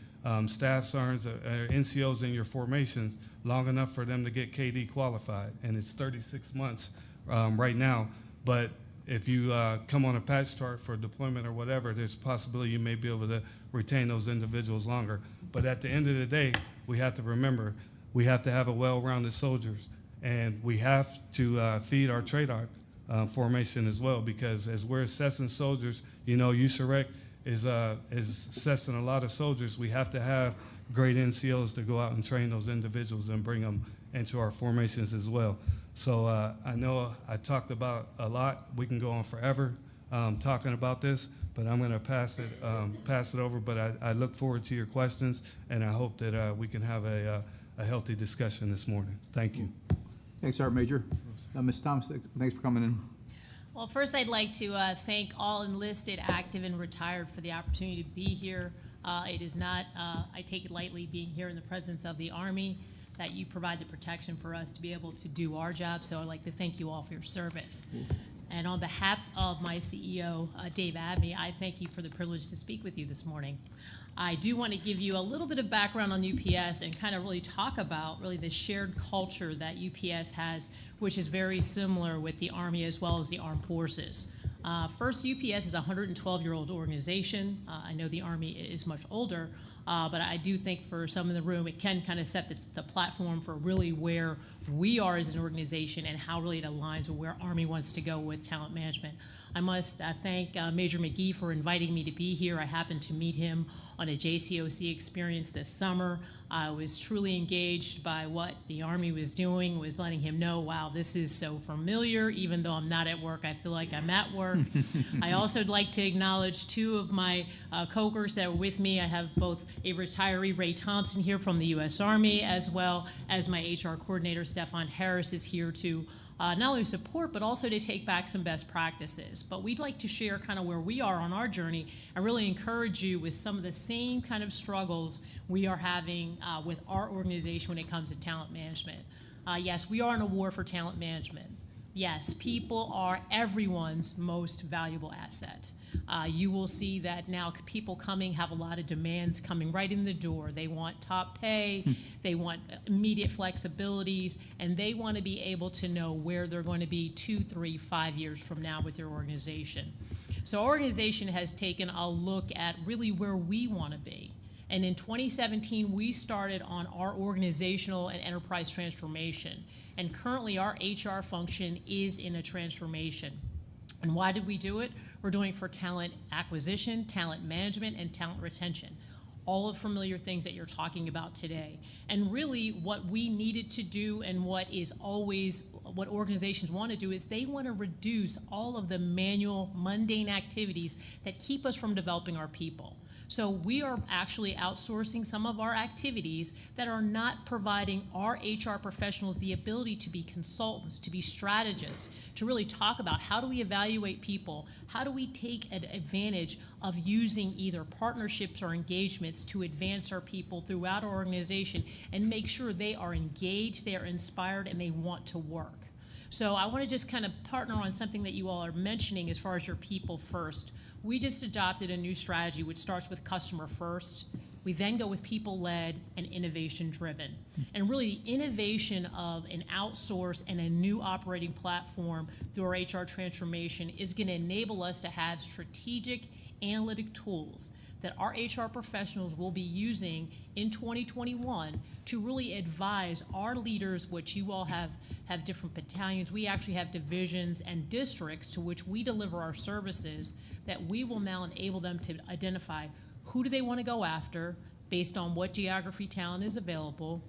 staff sergeants or NCOs in your formations long enough for them to get KD qualified. And it's 36 months right now. But if you come on a patch chart for deployment or whatever, there's a possibility you may be able to retain those individuals longer. But at the end of the day, we have to remember, we have to have a well-rounded soldiers, and we have to feed our TRADOC formation as well, because as we're assessing soldiers, you know, USAREC is assessing a lot of soldiers. We have to have great NCOs to go out and train those individuals and bring them into our formations as well. So I know I talked about a lot. We can go on forever talking about this, but I'm going to pass it over. But I look forward to your questions, and I hope that we can have a healthy discussion this morning. Thank you. Thanks, Sergeant Major. Ms. Thomas, thanks for coming in. Well, first I'd like to thank all enlisted, active, and retired for the opportunity to be here. It is not, I take it lightly, being here in the presence of the Army, that you provide the protection for us to be able to do our job. So I'd like to thank you all for your service. And on behalf of my CEO, Dave Abney, I thank you for the privilege to speak with you this morning. I do want to give you a little bit of background on UPS and kind of really talk about really the shared culture that UPS has, which is very similar with the Army as well as the Armed Forces. First, UPS is a 112-year-old organization. I know the Army is much older, but I do think for some in the room, it can kind of set the platform for really where we are as an organization and how really it aligns with where Army wants to go with talent management. I must thank Major McGee for inviting me to be here. I happened to meet him on a JCOC experience this summer. I was truly engaged by what the Army was doing, was letting him know, wow, this is so familiar. Even though I'm not at work, I feel like I'm at work. I also would like to acknowledge two of my coworkers that were with me. I have both a retiree, Ray Thompson, here from the U.S. Army, as well as my HR coordinator, Stefan Harris, is here to not only support, but also to take back some best practices. But we'd like to share kind of where we are on our journey and really encourage you with some of the same kind of struggles we are having with our organization when it comes to talent management. Yes, we are in a war for talent management. Yes, people are everyone's most valuable asset. You will see that now people coming have a lot of demands coming right in the door. They want top pay, they want immediate flexibilities, and they want to be able to know where they're going to be 2, 3, 5 years from now with their organization. So our organization has taken a look at really where we want to be. And in 2017, we started on our organizational and enterprise transformation. And currently, our HR function is in a transformation. And why did we do it? We're doing it for talent acquisition, talent management, and talent retention. All of familiar things that you're talking about today. And really, what we needed to do and what is always what organizations want to do is they want to reduce all of the manual, mundane activities that keep us from developing our people. So we are actually outsourcing some of our activities that are not providing our HR professionals the ability to be consultants, to be strategists, to really talk about how do we evaluate people, how do we take advantage of using either partnerships or engagements to advance our people throughout our organization and make sure they are engaged, they are inspired, and they want to work. So I want to just kind of partner on something that you all are mentioning as far as your people first. We just adopted a new strategy which starts with customer first. We then go with people-led and innovation-driven. And really the innovation of an outsource and a new operating platform through our HR transformation is going to enable us to have strategic analytic tools that our HR professionals will be using in 2021 to really advise our leaders, which you all have different battalions. We actually have divisions and districts to which we deliver our services that we will now enable them to identify who do they want to go after based on what geography talent is available,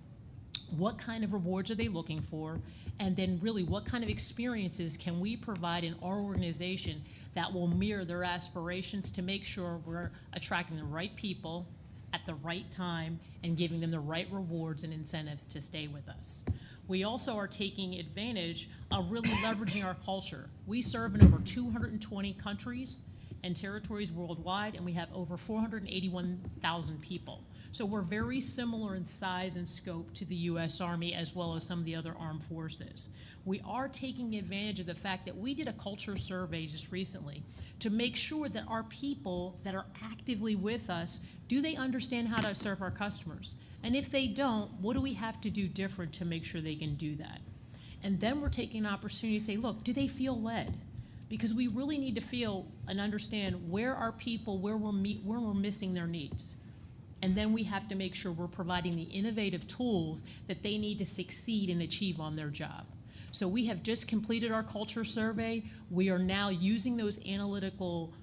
what kind of rewards are they looking for, and then really what kind of experiences can we provide in our organization that will mirror their aspirations to make sure we're attracting the right people at the right time and giving them the right rewards and incentives to stay with us. We also are taking advantage of really leveraging our culture. We serve in over 220 countries and territories worldwide, and we have over 481,000 people. So we're very similar in size and scope to the U.S. Army as well as some of the other armed forces. We are taking advantage of the fact that we did a culture survey just recently to make sure that our people that are actively with us, do they understand how to serve our customers? And if they don't, what do we have to do different to make sure they can do that? And then we're taking an opportunity to say, look, do they feel led? Because we really need to feel and understand where our people, where we're missing their needs. And then we have to make sure we're providing the innovative tools that they need to succeed and achieve on their job. So we have just completed our culture survey. We are now using those analytical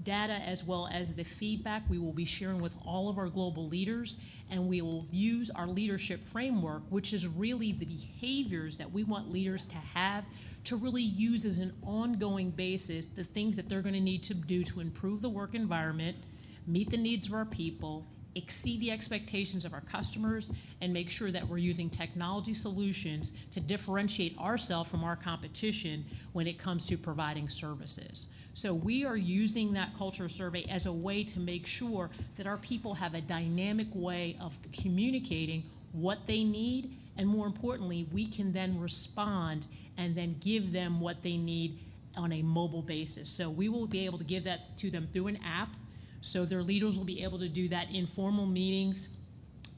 data as well as the feedback we will be sharing with all of our global leaders, and we will use our leadership framework, which is really the behaviors that we want leaders to have to really use as an ongoing basis the things that they're going to need to do to improve the work environment, meet the needs of our people, exceed the expectations of our customers, and make sure that we're using technology solutions to differentiate ourselves from our competition when it comes to providing services. So we are using that culture survey as a way to make sure that our people have a dynamic way of communicating what they need, and more importantly, we can then respond and then give them what they need on a mobile basis. So we will be able to give that to them through an app, so their leaders will be able to do that in formal meetings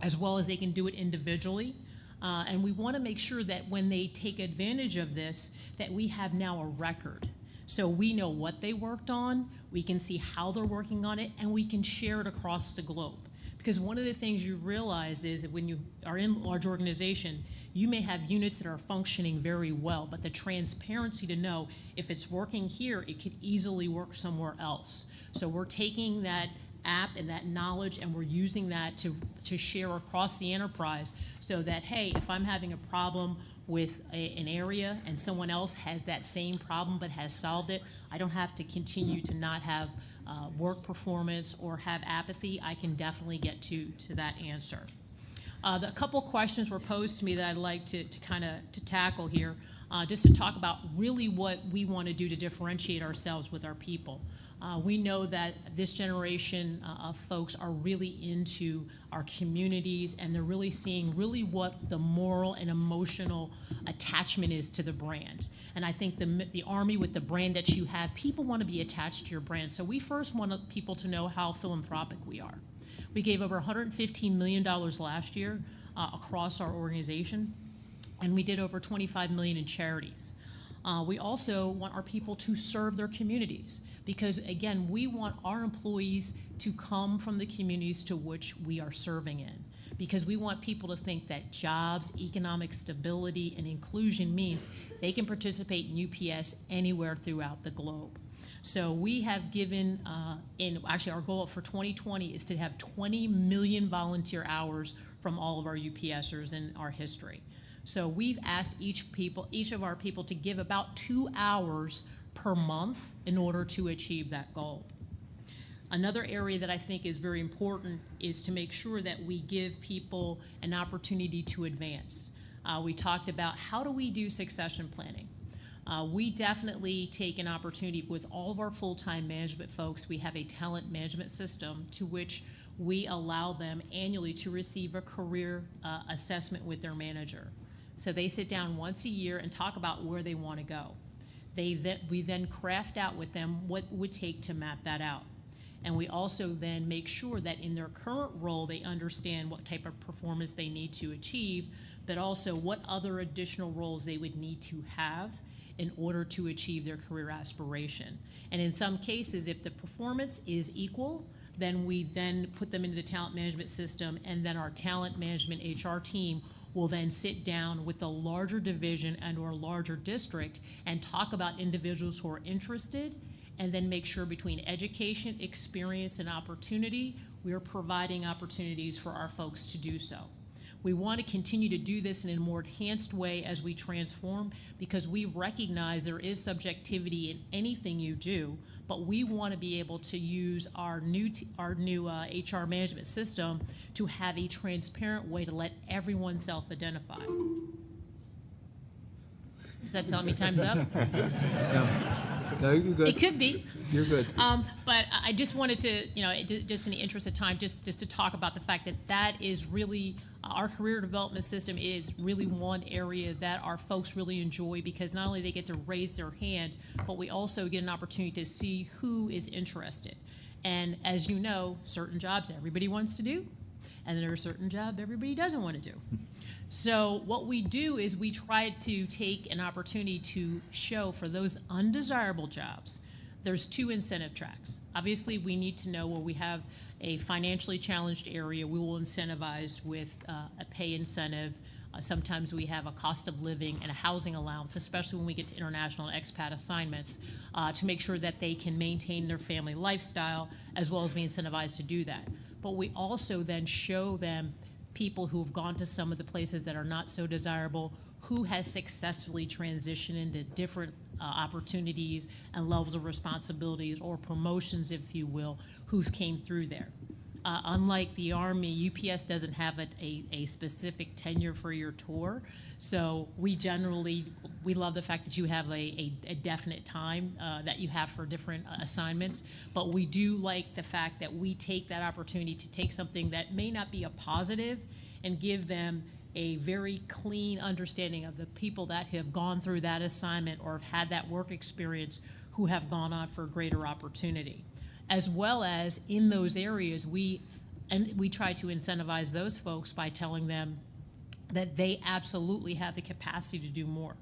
as well as they can do it individually. And we want to make sure that when they take advantage of this, that we have now a record. So we know what they worked on, we can see how they're working on it, and we can share it across the globe. Because one of the things you realize is that when you are in a large organization, you may have units that are functioning very well, but the transparency to know if it's working here, it could easily work somewhere else. So we're taking that app and that knowledge and we're using that to share across the enterprise so that, hey, if I'm having a problem with an area and someone else has that same problem but has solved it, I don't have to continue to not have work performance or have apathy. I can definitely get to that answer. A couple questions were posed to me that I'd like to tackle here, just to talk about really what we want to do to differentiate ourselves with our people. We know that this generation of folks are really into our communities, and they're really seeing really what the moral and emotional attachment is to the brand. And I think the Army, with the brand that you have, people want to be attached to your brand. So we first want people to know how philanthropic we are. We gave over $115 million last year across our organization, and we did over $25 million in charities. We also want our people to serve their communities because, again, we want our employees to come from the communities to which we are serving in, because we want people to think that jobs, economic stability, and inclusion means they can participate in UPS anywhere throughout the globe. So we have given, actually our goal for 2020 is to have 20 million volunteer hours from all of our UPSers in our history. So we've asked each of our people to give about 2 hours per month in order to achieve that goal. Another area that I think is very important is to make sure that we give people an opportunity to advance. We talked about how do we do succession planning. We definitely take an opportunity with all of our full-time management folks. We have a talent management system to which we allow them annually to receive a career assessment with their manager. So they sit down once a year and talk about where they want to go. We then craft out with them what it would take to map that out. And we also then make sure that in their current role, they understand what type of performance they need to achieve, but also what other additional roles they would need to have in order to achieve their career aspiration. And in some cases, if the performance is equal, then we then put them into the talent management system, and then our talent management HR team will then sit down with the larger division and or larger district and talk about individuals who are interested, and then make sure between education, experience, and opportunity, we are providing opportunities for our folks to do so. We want to continue to do this in a more enhanced way as we transform, because we recognize there is subjectivity in anything you do, but we want to be able to use our new HR management system to have a transparent way to let everyone self-identify. Is that telling me time's up? No, you're good. It could be. You're good. But I just wanted to, just in the interest of time, just to talk about the fact that that is really, our career development system is really one area that our folks really enjoy, because not only they get to raise their hand, but we also get an opportunity to see who is interested. And as you know, certain jobs everybody wants to do, and there are certain jobs everybody doesn't want to do. So what we do is we try to take an opportunity to show for those undesirable jobs, there's two incentive tracks. Obviously, we need to know where we have a financially challenged area, we will incentivize with a pay incentive. Sometimes we have a cost of living and a housing allowance, especially when we get to international and expat assignments, to make sure that they can maintain their family lifestyle, as well as be incentivized to do that. But we also then show them people who have gone to some of the places that are not so desirable, who has successfully transitioned into different opportunities and levels of responsibilities or promotions, if you will, who's came through there. Unlike the Army, UPS doesn't have a specific tenure for your tour. So we love the fact that you have a definite time that you have for different assignments. But we do like the fact that we take that opportunity to take something that may not be a positive and give them a very clean understanding of the people that have gone through that assignment or have had that work experience who have gone on for a greater opportunity. As well as in those areas, we try to incentivize those folks by telling them that they absolutely have the capacity to do more.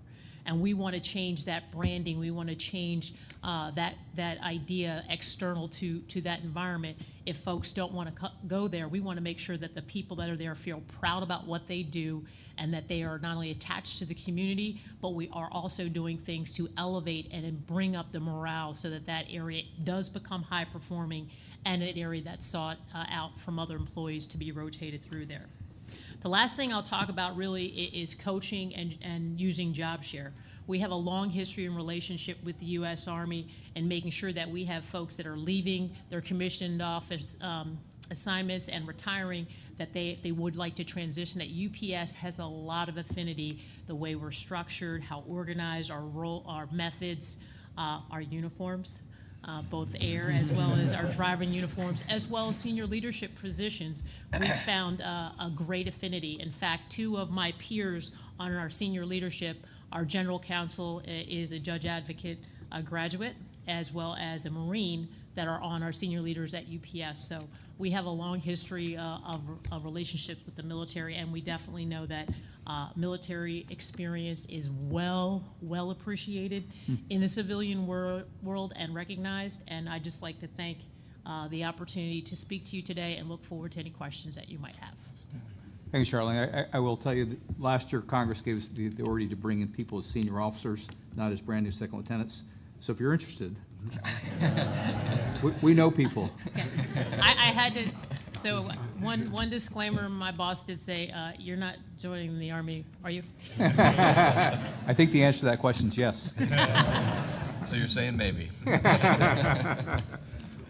And we want to change that branding. We want to change that idea external to that environment. If folks don't want to go there, we want to make sure that the people that are there feel proud about what they do and that they are not only attached to the community, but we are also doing things to elevate and bring up the morale so that that area does become high performing and an area that's sought out from other employees to be rotated through there. The last thing I'll talk about really is coaching and using job share. We have a long history and relationship with the U.S. Army and making sure that we have folks that are leaving their commissioned office assignments and retiring, that if they would like to transition, that UPS has a lot of affinity, the way we're structured, how organized, our role, our methods, our uniforms, both air as well as our driving uniforms, as well as senior leadership positions. We've found a great affinity. In fact, two of my peers on our senior leadership, our general counsel is a judge advocate graduate, as well as a Marine, that are on our senior leaders at UPS. So we have a long history of relationships with the military, and we definitely know that military experience is well appreciated in the civilian world and recognized. And I'd just like to thank the opportunity to speak to you today and look forward to any questions that you might have. Thanks, Charlene. I will tell you that last year Congress gave us the authority to bring in people as senior officers, not as brand new second lieutenants. So if you're interested, we know people. Okay. I had to, so one disclaimer, my boss did say, you're not joining the Army, are you? I think the answer to that question is yes. So you're saying maybe.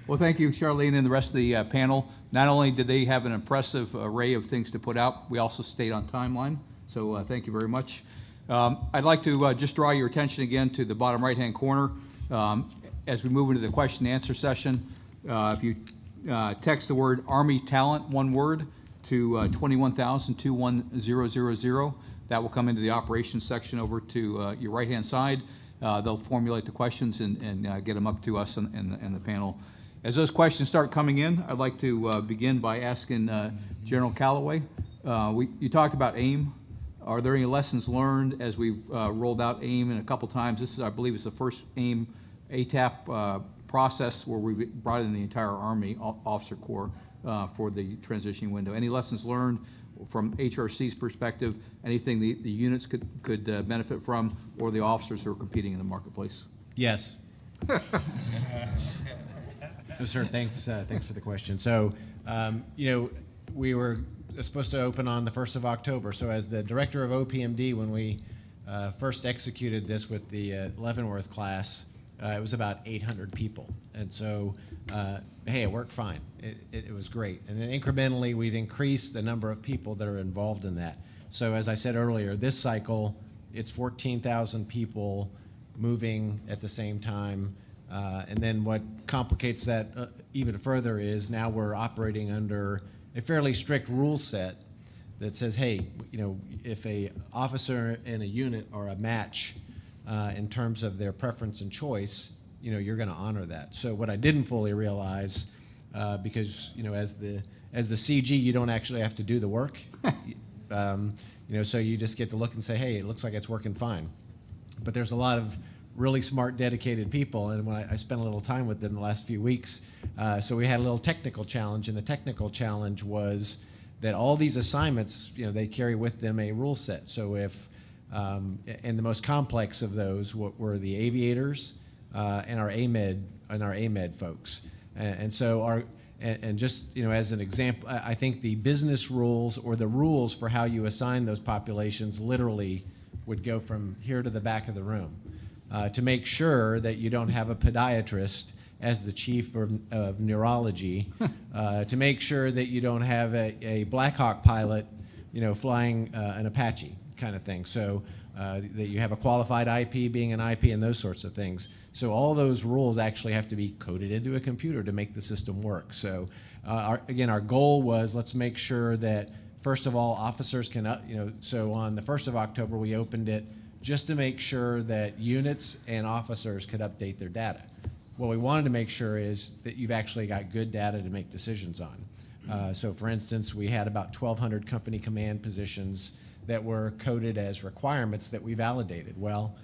Well, thank you, Charlene, and the rest of the panel. Not only did they have an impressive array of things to put out, we also stayed on timeline, so thank you very much. I'd like to just draw your attention again to the bottom right-hand corner. As we move into the question and answer session, if you text the word Army Talent, one word, to 21000, that will come into the operations section over to your right-hand side. They'll formulate the questions and get them up to us and the panel. As those questions start coming in, I'd like to begin by asking General Calloway. You talked about AIM. Are there any lessons learned as we've rolled out AIM in a couple times? This is, I believe, it's the first AIM ATAP process where we brought in the entire Army Officer Corps for the transitioning window. Any lessons learned from HRC's perspective? Anything the units could benefit from, or the officers who are competing in the marketplace? Yes. No, sir, thanks for the question. So, we were supposed to open on the 1st of October. So as the director of OPMD, when we first executed this with the Leavenworth class, it was about 800 people. And so, hey, it worked fine. It was great. And then incrementally, we've increased the number of people that are involved in that. So as I said earlier, this cycle, it's 14,000 people moving at the same time. And then what complicates that even further is now we're operating under a fairly strict rule set that says, hey, you know, if a officer and a unit are a match in terms of their preference and choice, you know, you're going to honor that. So what I didn't fully realize, because, you know, as the CG, you don't actually have to do the work. You know, so you just get to look and say, hey, it looks like it's working fine. But there's a lot of really smart, dedicated people, and when I spent a little time with them the last few weeks, so we had a little technical challenge, and the technical challenge was that all these assignments, you know, they carry with them a rule set. So if, and the most complex of those were the aviators and our AMED folks, and so our. And just, you know, as an example, I think the business rules or the rules for how you assign those populations literally would go from here to the back of the room to make sure that you don't have a podiatrist as the chief of neurology, to make sure that you don't have a Black Hawk pilot, you know, flying an Apache kind of thing. So that you have a qualified IP being an IP and those sorts of things. So all those rules actually have to be coded into a computer to make the system work. So again, our goal was let's make sure that, first of all, officers can, you know, so on the 1st of October, we opened it just to make sure that units and officers could update their data. What we wanted to make sure is that you've actually got good data to make decisions on. So for instance, we had about 1,200 company command positions that were coded as requirements that we validated. Well,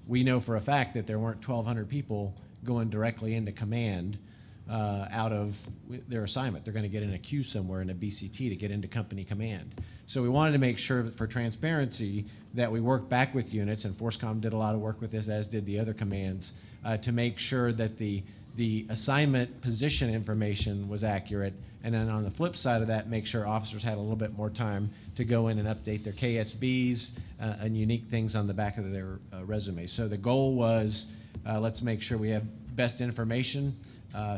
we know for a fact that there weren't 1,200 people going directly into command out of their assignment. They're going to get in a queue somewhere in a BCT to get into company command. So we wanted to make sure that for transparency that we worked back with units, and FORSCOM did a lot of work with this, as did the other commands, to make sure that the assignment position information was accurate, and then on the flip side of that, make sure officers had a little bit more time to go in and update their KSBs and unique things on the back of their resume. So the goal was, let's make sure we have best information.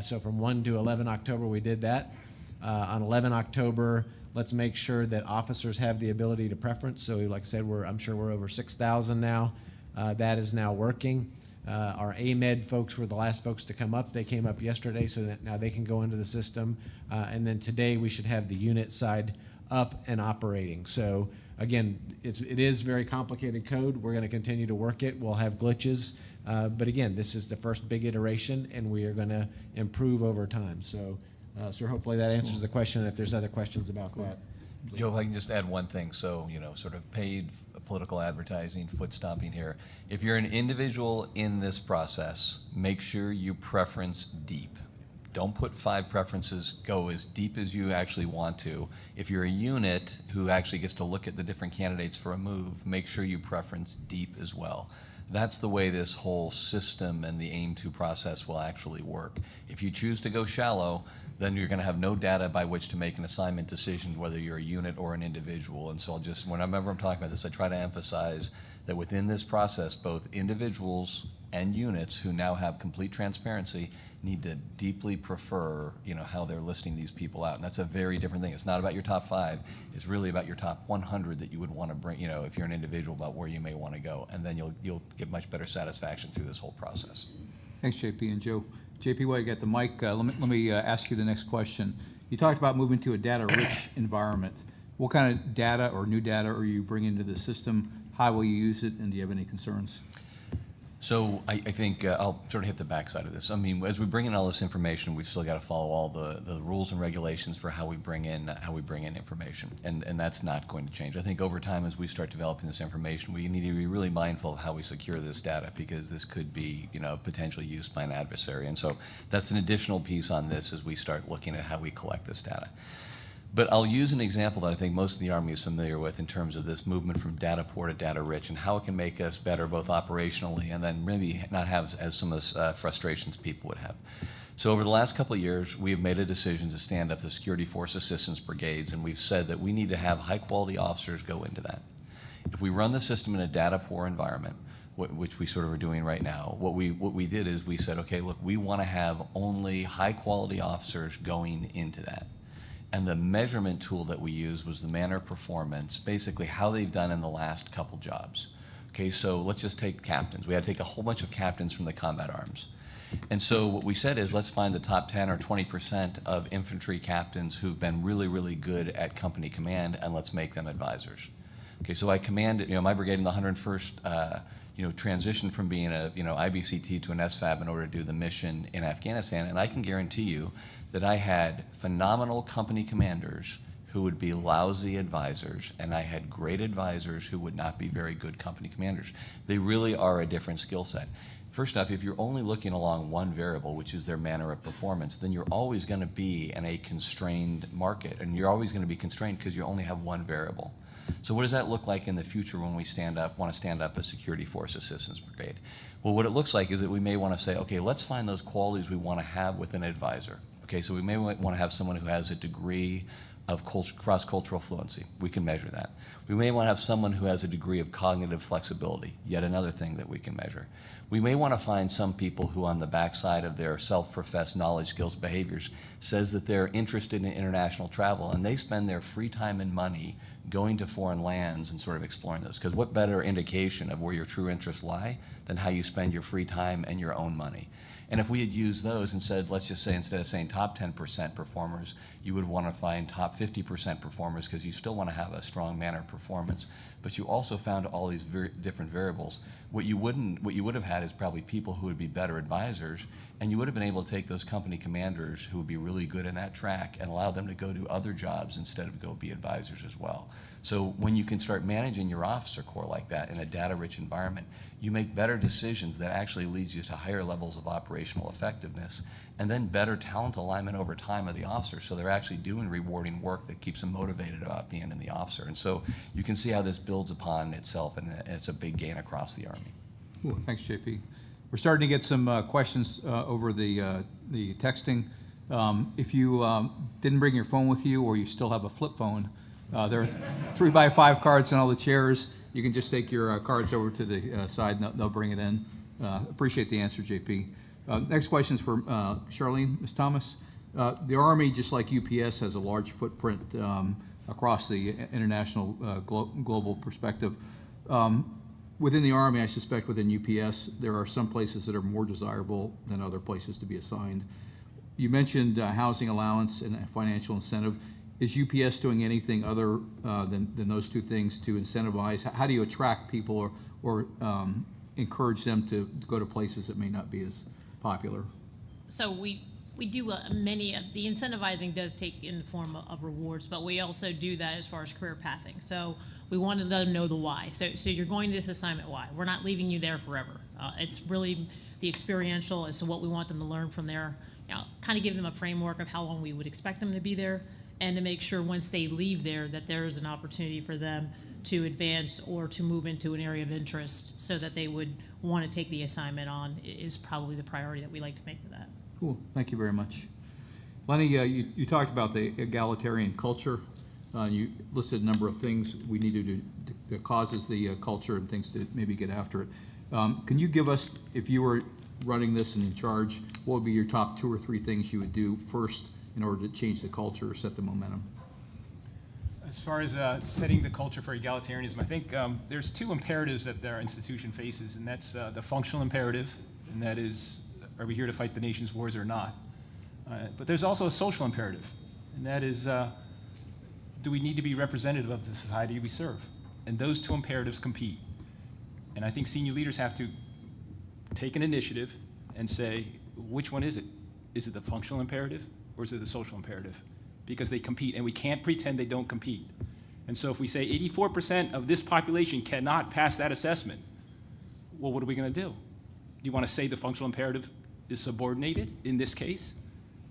So from 1 to 11 October, we did that. On 11 October, let's make sure that officers have the ability to preference. So like I said, I'm sure we're over 6,000 now. That is now working. Our AMED folks were the last folks to come up. They came up yesterday, so that now they can go into the system. And then today we should have the unit side up and operating. So again, it is very complicated code. We're going to continue to work it. We'll have glitches. But again, this is the first big iteration, and we are going to improve over time. So, so hopefully that answers the question. If there's other questions about that. Joe, if I can just add one thing. So, you know, sort of paid political advertising, foot stomping here. If you're an individual in this process, make sure you preference deep. Don't put 5 preferences, go as deep as you actually want to. If you're a unit who actually gets to look at the different candidates for a move, make sure you preference deep as well. That's the way this whole system and the AIM-2 process will actually work. If you choose to go shallow, then you're going to have no data by which to make an assignment decision, whether you're a unit or an individual. And so whenever I'm talking about this, I try to emphasize that within this process, both individuals and units who now have complete transparency need to deeply prefer, you know, how they're listing these people out. And that's a very different thing. It's not about your top 5. It's really about your top 100 that you would want to bring, you know, if you're an individual, about where you may want to go. And then you'll get much better satisfaction through this whole process. Thanks, JP and Joe. JP, while you got the mic, let me ask you the next question. You talked about moving to a data-rich environment. What kind of data or new data are you bringing into the system? How will you use it, and do you have any concerns? So I think I'll sort of hit the backside of this. I mean, as we bring in all this information, we've still got to follow all the rules and regulations for how we bring in information, and that's not going to change. I think over time, as we start developing this information, we need to be really mindful of how we secure this data, because this could be, you know, potentially used by an adversary. And so that's an additional piece on this as we start looking at how we collect this data. But I'll use an example that I think most of the Army is familiar with in terms of this movement from data poor to data rich, and how it can make us better both operationally and then maybe not have as some of the frustrations people would have. So over the last couple of years, we have made a decision to stand up the Security Force Assistance Brigades, and we've said that we need to have high-quality officers go into that. If we run the system in a data-poor environment, which we sort of are doing right now, what we did is we said, okay, look, we want to have only high-quality officers going into that. And the measurement tool that we used was the manner of performance, basically how they've done in the last couple jobs. Okay, so let's just take captains. We had to take a whole bunch of captains from the combat arms. And so what we said is let's find the top 10 or 20% of infantry captains who've been really, really good at company command, and let's make them advisors. Okay, so I commanded, my brigade in the 101st, transitioned from being a, IBCT to an SFAB in order to do the mission in Afghanistan, and I can guarantee you that I had phenomenal company commanders who would be lousy advisors, and I had great advisors who would not be very good company commanders. They really are a different skill set. First off, if you're only looking along one variable, which is their manner of performance, then you're always going to be in a constrained market, and you're always going to be constrained because you only have one variable. So what does that look like in the future when we want to stand up a Security Force Assistance Brigade? Well, what it looks like is that we may want to say, okay, let's find those qualities we want to have with an advisor. Okay, so we may want to have someone who has a degree of cross-cultural fluency. We can measure that. We may want to have someone who has a degree of cognitive flexibility, yet another thing that we can measure. We may want to find some people who on the backside of their self-professed knowledge, skills, behaviors says that they're interested in international travel, and they spend their free time and money going to foreign lands and sort of exploring those. Because what better indication of where your true interests lie than how you spend your free time and your own money? And if we had used those and said, let's just say, instead of saying top 10% performers, you would want to find top 50% performers because you still want to have a strong manner of performance, but you also found all these different variables. What you would have had is probably people who would be better advisors, and you would have been able to take those company commanders who would be really good in that track and allow them to go do other jobs instead of go be advisors as well. So when you can start managing your officer corps like that in a data-rich environment, you make better decisions that actually leads you to higher levels of operational effectiveness and then better talent alignment over time of the officers, so they're actually doing rewarding work that keeps them motivated about being in the officer. And so you can see how this builds upon itself, and it's a big gain across the Army. Cool. Thanks, JP. We're starting to get some questions over the texting. If you didn't bring your phone with you or you still have a flip phone, there are 3x5 cards on all the chairs. You can just take your cards over to the side and they'll bring it in. Appreciate the answer, JP. Next question is for Charlene. Ms. Thomas. The Army, just like UPS, has a large footprint across the international global perspective. Within the Army, I suspect within UPS, there are some places that are more desirable than other places to be assigned. You mentioned housing allowance and financial incentive. Is UPS doing anything other than those two things to incentivize? How do you attract people or encourage them to go to places that may not be as popular? So we do many of the incentivizing does take in the form of rewards, but we also do that as far as career pathing. So we want to let them know the why. So you're going to this assignment, why? We're not leaving you there forever. It's really the experiential as to what we want them to learn from there. Kind of give them a framework of how long we would expect them to be there, and to make sure once they leave there that there is an opportunity for them to advance or to move into an area of interest so that they would want to take the assignment on is probably the priority that we like to make for that. Cool. Thank you very much. Lenny, you talked about the egalitarian culture. You listed a number of things we need to do that causes the culture and things to maybe get after it. Can you give us, if you were running this and in charge, what would be your top 2 or 3 things you would do first in order to change the culture or set the momentum? As far as setting the culture for egalitarianism, I think there's 2 imperatives that our institution faces, and that's the functional imperative, and that is, are we here to fight the nation's wars or not? But there's also a social imperative, and that is, do we need to be representative of the society we serve? And those 2 imperatives compete. And I think senior leaders have to take an initiative and say, which one is it? Is it the functional imperative or is it the social imperative? Because they compete, and we can't pretend they don't compete. And so if we say 84% of this population cannot pass that assessment, well, what are we going to do? Do you want to say the functional imperative is subordinated in this case?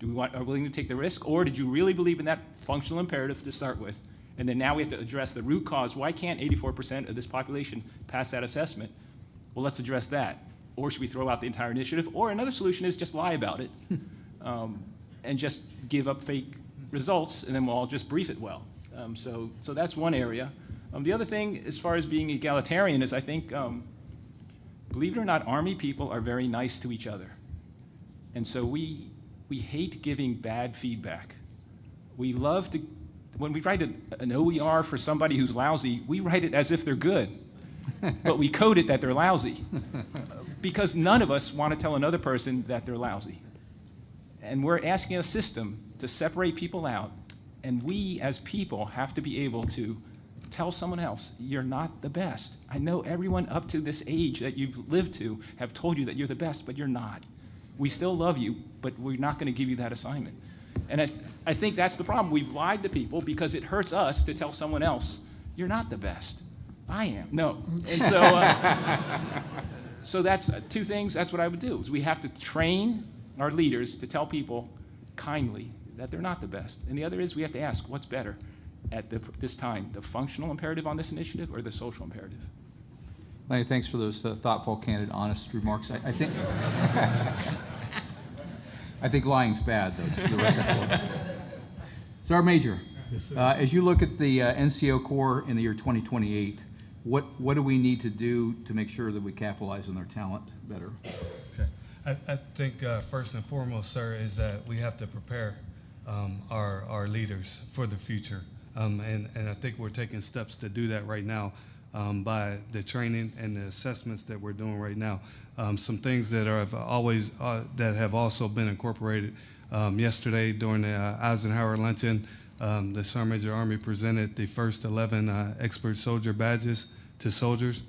Are we willing to take the risk? Or did you really believe in that functional imperative to start with? And then now we have to address the root cause. Why can't 84% of this population pass that assessment? Well, let's address that. Or should we throw out the entire initiative? Or another solution is just lie about it. and just give up fake results, and then we'll all just brief it well. So that's one area. The other thing, as far as being egalitarian, is I think, believe it or not, Army people are very nice to each other. And so we hate giving bad feedback. We love to, when we write an OER for somebody who's lousy, we write it as if they're good, but we code it that they're lousy. Because none of us want to tell another person that they're lousy. And we're asking a system to separate people out, and we as people have to be able to tell someone else, you're not the best. I know everyone up to this age that you've lived to have told you that you're the best, but you're not. We still love you, but we're not going to give you that assignment. And I think that's the problem. We've lied to people because it hurts us to tell someone else, you're not the best. I am. No. And so, so that's two things. That's what I would do, is we have to train our leaders to tell people kindly that they're not the best. And the other is we have to ask, what's better at this time, the functional imperative on this initiative or the social imperative? Lenny, thanks for those thoughtful, candid, honest remarks. I think I think lying's bad, though, just for the record. Sergeant Major, as you look at the NCO Corps in the year 2028, what do we need to do to make sure that we capitalize on their talent better? Okay. I think first and foremost, sir, is that we have to prepare our leaders for the future. And I think we're taking steps to do that right now by the training and the assessments that we're doing right now. Some things that have also been incorporated. Yesterday during the Eisenhower luncheon, the Sergeant Major Army presented the first 11 expert soldier badges to soldiers.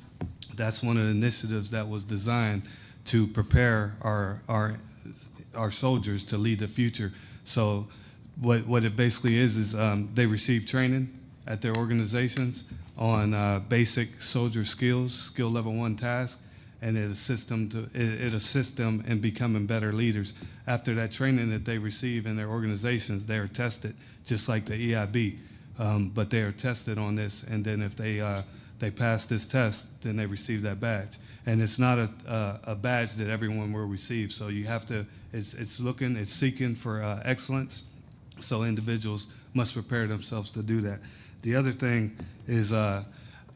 That's one of the initiatives that was designed to prepare our soldiers to lead the future. So what it basically is they receive training at their organizations on basic soldier skills, skill level 1 tasks, and it assists them in becoming better leaders. After that training that they receive in their organizations, they are tested just like the EIB, but they are tested on this, and then if they pass this test, then they receive that badge. And it's not a badge that everyone will receive, so you have to, it's seeking for excellence, so individuals must prepare themselves to do that. The other thing is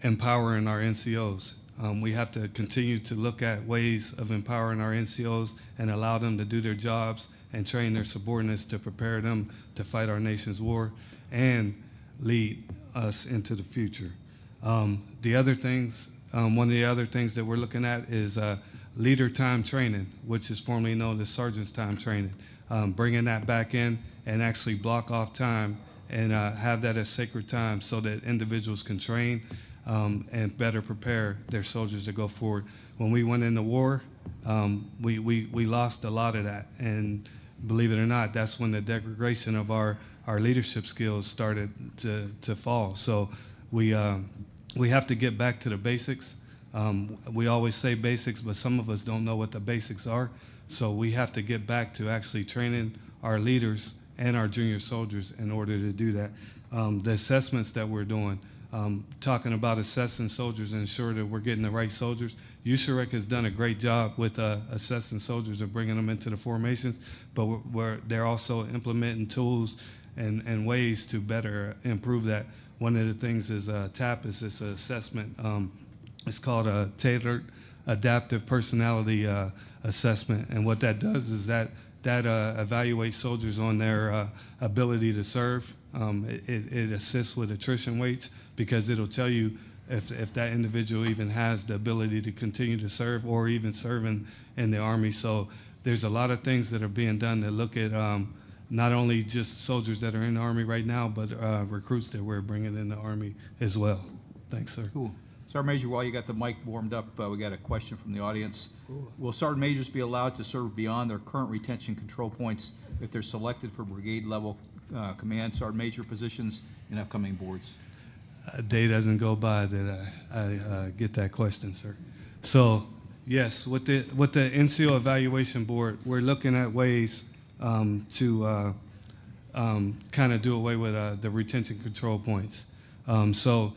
empowering our NCOs. We have to continue to look at ways of empowering our NCOs and allow them to do their jobs and train their subordinates to prepare them to fight our nation's war and lead us into the future. The other things, one of the other things that we're looking at is leader time training, which is formerly known as sergeant's time training. Bringing that back in and actually block off time and have that as sacred time so that individuals can train and better prepare their soldiers to go forward. When we went into war, we lost a lot of that, and believe it or not, that's when the degradation of our leadership skills started to fall. So we have to get back to the basics. We always say basics, but some of us don't know what the basics are. So we have to get back to actually training our leaders and our junior soldiers in order to do that. The assessments that we're doing, talking about assessing soldiers and ensure that we're getting the right soldiers. USAREC has done a great job with assessing soldiers and bringing them into the formations, but they're also implementing tools and ways to better improve that. One of the things is TAP is this assessment. It's called a Tailored Adaptive Personality Assessment, and what that does is that evaluates soldiers on their ability to serve. It assists with attrition weights because it'll tell you if that individual even has the ability to continue to serve or even serving in the Army. So there's a lot of things that are being done to look at not only just soldiers that are in the Army right now, but recruits that we're bringing in the Army as well. Thanks, sir. Cool. Sergeant Major, while you got the mic warmed up, we got a question from the audience. Cool. Will Sergeant Majors be allowed to serve beyond their current retention control points if they're selected for brigade level command Sergeant Major positions in upcoming boards? A day doesn't go by that I get that question, sir. So yes, with the NCO Evaluation Board, we're looking at ways to kind of do away with the retention control points. So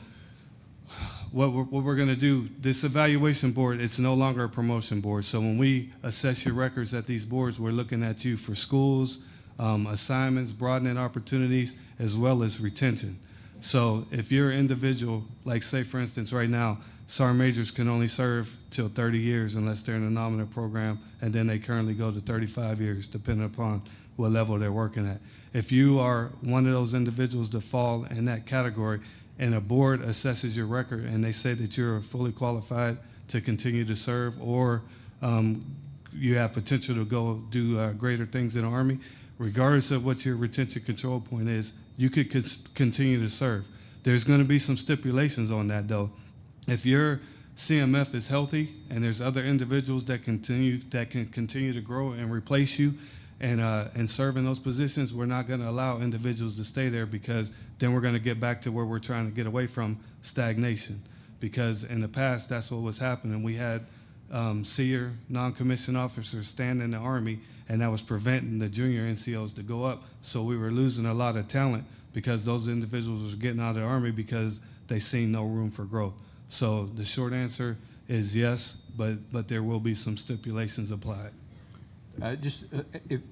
what we're going to do, this evaluation board, it's no longer a promotion board. So when we assess your records at these boards, we're looking at you for schools, assignments, broadening opportunities, as well as retention. So if you're an individual, like say for instance right now, Sergeant Majors can only serve till 30 years unless they're in a nominal program, and then they currently go to 35 years, depending upon what level they're working at. If you are one of those individuals that fall in that category, and a board assesses your record and they say that you're fully qualified to continue to serve, or you have potential to go do greater things in the Army, regardless of what your retention control point is, you could continue to serve. There's going to be some stipulations on that, though. If your CMF is healthy and there's other individuals that can continue to grow and replace you and serve in those positions, we're not going to allow individuals to stay there, because then we're going to get back to where we're trying to get away from, stagnation. Because in the past, that's what was happening. We had SEER, non-commissioned officers stand in the Army, and that was preventing the junior NCOs to go up. So we were losing a lot of talent because those individuals were getting out of the Army because they seen no room for growth. So the short answer is yes, but there will be some stipulations applied.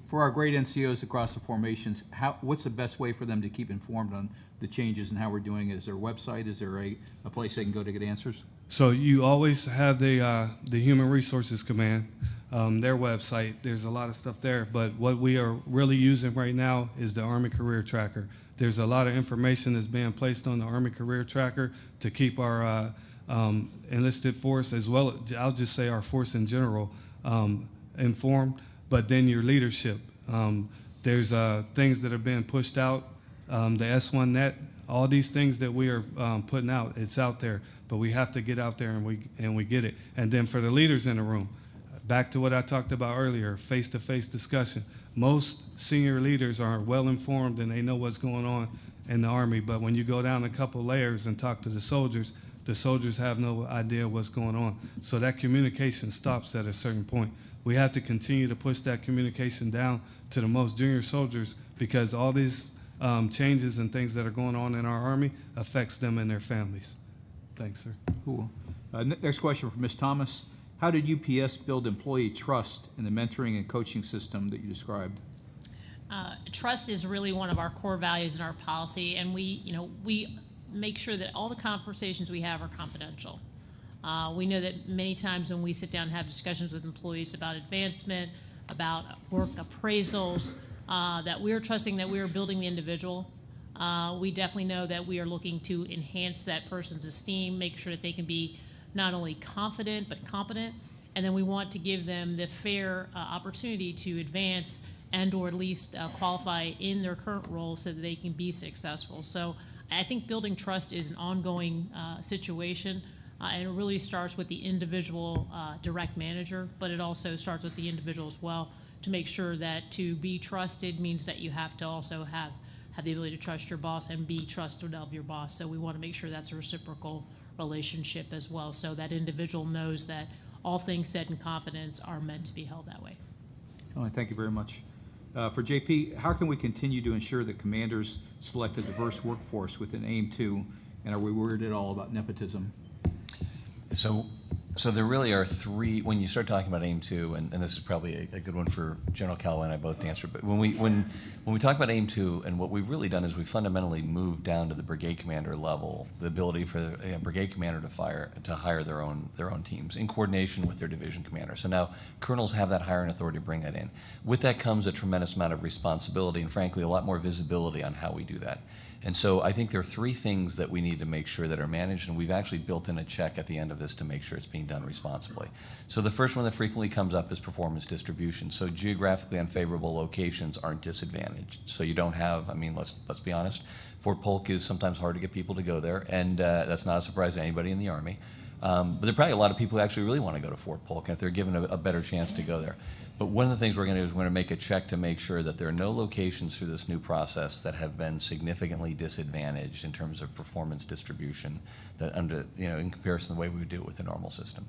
For our great NCOs across the formations, what's the best way for them to keep informed on the changes and how we're doing? Is there a website? Is there a place they can go to get answers? So you always have the Human Resources Command, their website. There's a lot of stuff there, but what we are really using right now is the Army Career Tracker. There's a lot of information that's being placed on the Army Career Tracker to keep our enlisted force, as well as, I'll just say our force in general, informed. But then your leadership, there's things that are being pushed out, the S1 net, all these things that we are putting out, it's out there, but we have to get out there and we get it. And then for the leaders in the room, back to what I talked about earlier, face-to-face discussion. Most senior leaders are well informed and they know what's going on in the Army, but when you go down a couple layers and talk to the soldiers have no idea what's going on. So that communication stops at a certain point. We have to continue to push that communication down to the most junior soldiers, because all these changes and things that are going on in our Army affects them and their families. Thanks, sir. Cool. Next question from Ms. Thomas. How did UPS build employee trust in the mentoring and coaching system that you described? Trust is really one of our core values in our policy, and we make sure that all the conversations we have are confidential. We know that many times when we sit down and have discussions with employees about advancement, about work appraisals, that we're trusting that we are building the individual. We definitely know that we are looking to enhance that person's esteem, make sure that they can be not only confident but competent, and then we want to give them the fair opportunity to advance and or at least qualify in their current role so that they can be successful. So I think building trust is an ongoing situation. And it really starts with the individual direct manager, but it also starts with the individual as well, to make sure that to be trusted means that you have to also have the ability to trust your boss and be trusted of your boss. So we want to make sure that's a reciprocal relationship as well, so that individual knows that all things said in confidence are meant to be held that way. Thank you very much. For JP, how can we continue to ensure that commanders select a diverse workforce within AIM-2, and are we worried at all about nepotism? So there really are three, when you start talking about AIM-2, and this is probably a good one for General Calloway and I both to answer, but when we talk about AIM-2, and what we've really done is we fundamentally moved down to the brigade commander level, the ability for a brigade commander to hire their own teams in coordination with their division commander. So now colonels have that hiring authority to bring that in. With that comes a tremendous amount of responsibility and frankly a lot more visibility on how we do that. And so I think there are three things that we need to make sure that are managed, and we've actually built in a check at the end of this to make sure it's being done responsibly. So the first one that frequently comes up is performance distribution. So geographically unfavorable locations aren't disadvantaged. So you don't have, I mean, let's be honest, Fort Polk is sometimes hard to get people to go there, and that's not a surprise to anybody in the Army. But there are probably a lot of people who actually really want to go to Fort Polk if they're given a better chance to go there. But one of the things we're going to do is we're going to make a check to make sure that there are no locations through this new process that have been significantly disadvantaged in terms of performance distribution that under, in comparison to the way we would do it with a normal system.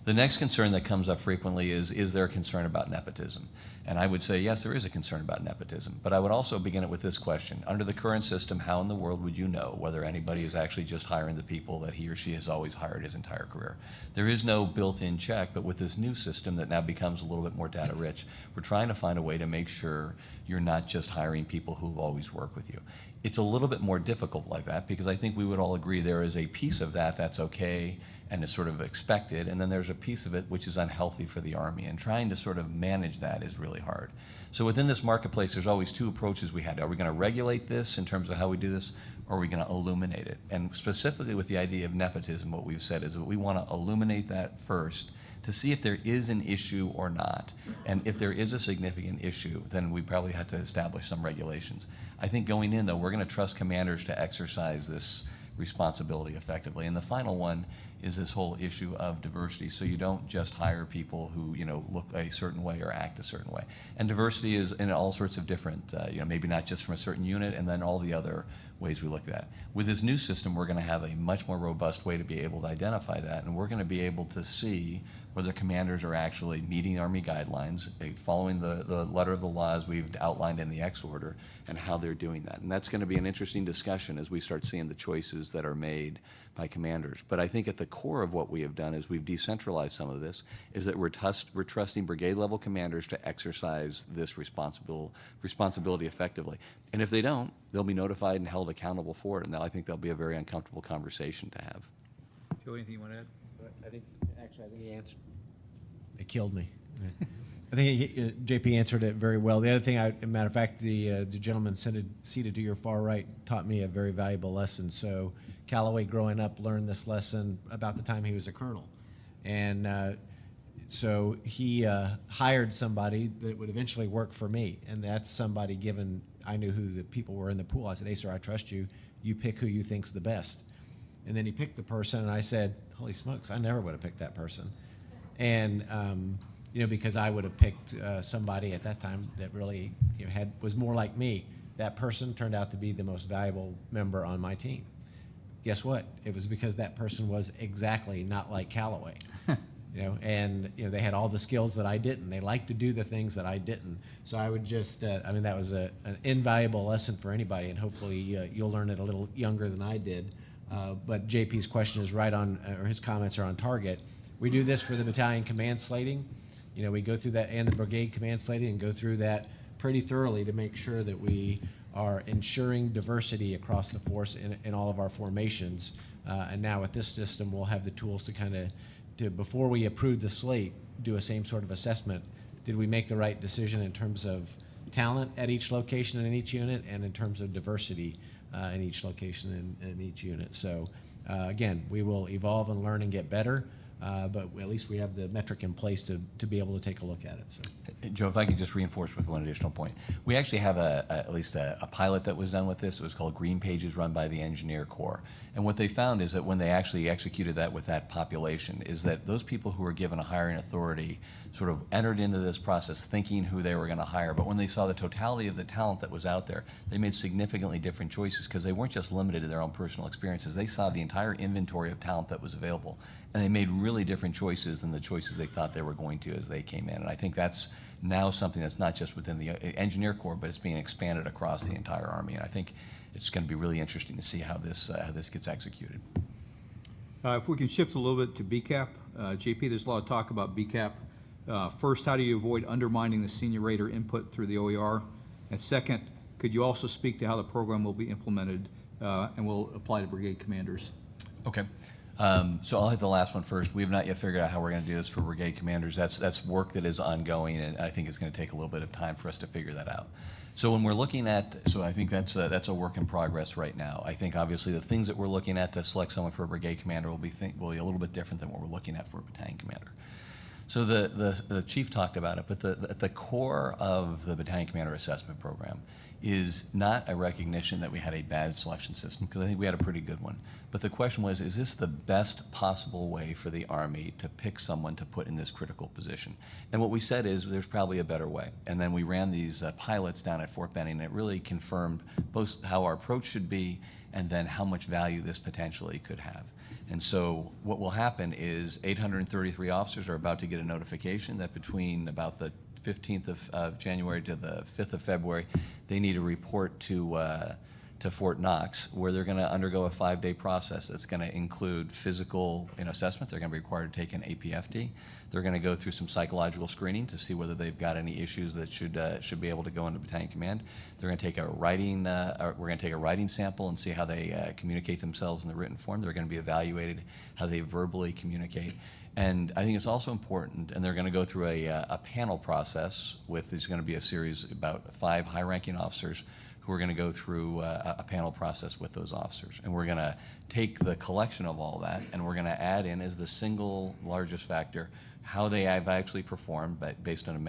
The next concern that comes up frequently is there a concern about nepotism? And I would say, yes, there is a concern about nepotism. But I would also begin it with this question. Under the current system, how in the world would you know whether anybody is actually just hiring the people that he or she has always hired his entire career? There is no built-in check, but with this new system that now becomes a little bit more data-rich, we're trying to find a way to make sure you're not just hiring people who've always worked with you. It's a little bit more difficult like that because I think we would all agree there is a piece of that that's okay and is sort of expected, and then there's a piece of it which is unhealthy for the Army, and trying to sort of manage that is really hard. So within this marketplace, there's always two approaches we had. Are we going to regulate this in terms of how we do this, or are we going to illuminate it? And specifically with the idea of nepotism, what we've said is that we want to illuminate that first to see if there is an issue or not. And if there is a significant issue, then we probably have to establish some regulations. I think going in, though, we're going to trust commanders to exercise this responsibility effectively. And the final one is this whole issue of diversity. So you don't just hire people who, look a certain way or act a certain way. And diversity is in all sorts of different, maybe not just from a certain unit, and then all the other ways we look at that. With this new system, we're going to have a much more robust way to be able to identify that, and we're going to be able to see whether commanders are actually meeting Army guidelines, following the letter of the laws we've outlined in the X order, and how they're doing that. And that's going to be an interesting discussion as we start seeing the choices that are made by commanders. But I think at the core of what we have done is we've decentralized some of this, is that we're trusting brigade-level commanders to exercise this responsibility effectively. And if they don't, they'll be notified and held accountable for it, and I think that'll be a very uncomfortable conversation to have. Joe, anything you want to add? I think he answered. It killed me. I think JP answered it very well. The other thing, matter of fact, the gentleman seated to your far right taught me a very valuable lesson. So Calloway, growing up, learned this lesson about the time he was a colonel. And so he hired somebody that would eventually work for me. And that's somebody given, I knew who the people were in the pool. I said, hey, sir, I trust you. You pick who you think's the best. And then he picked the person, and I said, holy smokes, I never would have picked that person. And, because I would have picked somebody at that time that really was more like me. That person turned out to be the most valuable member on my team. Guess what? It was because that person was exactly not like Calloway. They had all the skills that I didn't. They liked to do the things that I didn't. So I would just, that was an invaluable lesson for anybody, and hopefully you'll learn it a little younger than I did. But JP's question is right on, or his comments are on target. We do this for the battalion command slating. We go through that, and the brigade command slating, and go through that pretty thoroughly to make sure that we are ensuring diversity across the force in all of our formations. And now with this system, we'll have the tools to before we approve the slate, do a same sort of assessment. Did we make the right decision in terms of talent at each location and in each unit, and in terms of diversity in each location and in each unit? So again, we will evolve and learn and get better. But at least we have the metric in place to be able to take a look at it. So. Joe, if I could just reinforce with one additional point. We actually have at least a pilot that was done with this. It was called Green Pages, run by the Engineer Corps. And what they found is that when they actually executed that with that population, is that those people who were given a hiring authority sort of entered into this process thinking who they were going to hire. But when they saw the totality of the talent that was out there, they made significantly different choices, because they weren't just limited to their own personal experiences. They saw the entire inventory of talent that was available, and they made really different choices than the choices they thought they were going to as they came in. And I think that's now something that's not just within the Engineer Corps, but it's being expanded across the entire Army. And I think it's going to be really interesting to see how this gets executed. If we can shift a little bit to BCAP. JP, there's a lot of talk about BCAP. First, how do you avoid undermining the senior rater input through the OER? And second, could you also speak to how the program will be implemented and will apply to brigade commanders? Okay. So I'll hit the last one first. We have not yet figured out how we're going to do this for brigade commanders. That's work that is ongoing, and I think it's going to take a little bit of time for us to figure that out. So when we're looking at, so I think that's a work in progress right now. I think obviously the things that we're looking at to select someone for a brigade commander will be a little bit different than what we're looking at for a battalion commander. So the chief talked about it, but at the core of the battalion commander assessment program is not a recognition that we had a bad selection system, because I think we had a pretty good one. But the question was, is this the best possible way for the Army to pick someone to put in this critical position? And what we said is there's probably a better way. And then we ran these pilots down at Fort Benning, and it really confirmed both how our approach should be and then how much value this potentially could have. And so what will happen is 833 officers are about to get a notification that between about the 15th of January to the 5th of February, they need to report to Fort Knox, where they're going to undergo a 5-day process that's going to include physical assessment. They're going to be required to take an APFT. They're going to go through some psychological screening to see whether they've got any issues that should be able to go into battalion command. They're going to take a writing. We're going to take a writing sample and see how they communicate themselves in the written form. They're going to be evaluated how they verbally communicate. And I think it's also important, and they're going to go through a panel process with, there's going to be a series about 5 high-ranking officers who are going to go through a panel process with those officers. And we're going to take the collection of all that, and we're going to add in as the single largest factor how they have actually performed, but based on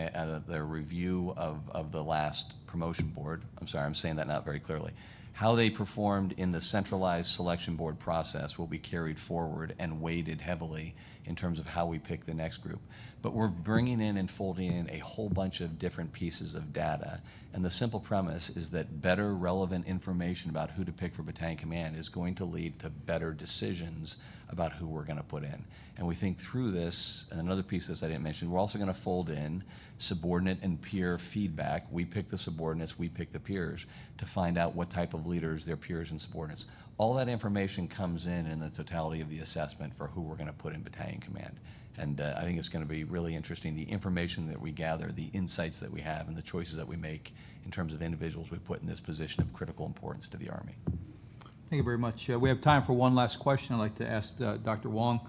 their review of the last promotion board. I'm sorry, I'm saying that not very clearly. How they performed in the centralized selection board process will be carried forward and weighted heavily in terms of how we pick the next group. But we're bringing in and folding in a whole bunch of different pieces of data. And the simple premise is that better relevant information about who to pick for battalion command is going to lead to better decisions about who we're going to put in. And we think through this, and another piece of this I didn't mention, we're also going to fold in subordinate and peer feedback. We pick the subordinates, we pick the peers to find out what type of leaders their peers and subordinates. All that information comes in the totality of the assessment for who we're going to put in battalion command. And I think it's going to be really interesting, the information that we gather, the insights that we have, and the choices that we make in terms of individuals we put in this position of critical importance to the Army. Thank you very much. We have time for one last question. I'd like to ask Dr. Wong.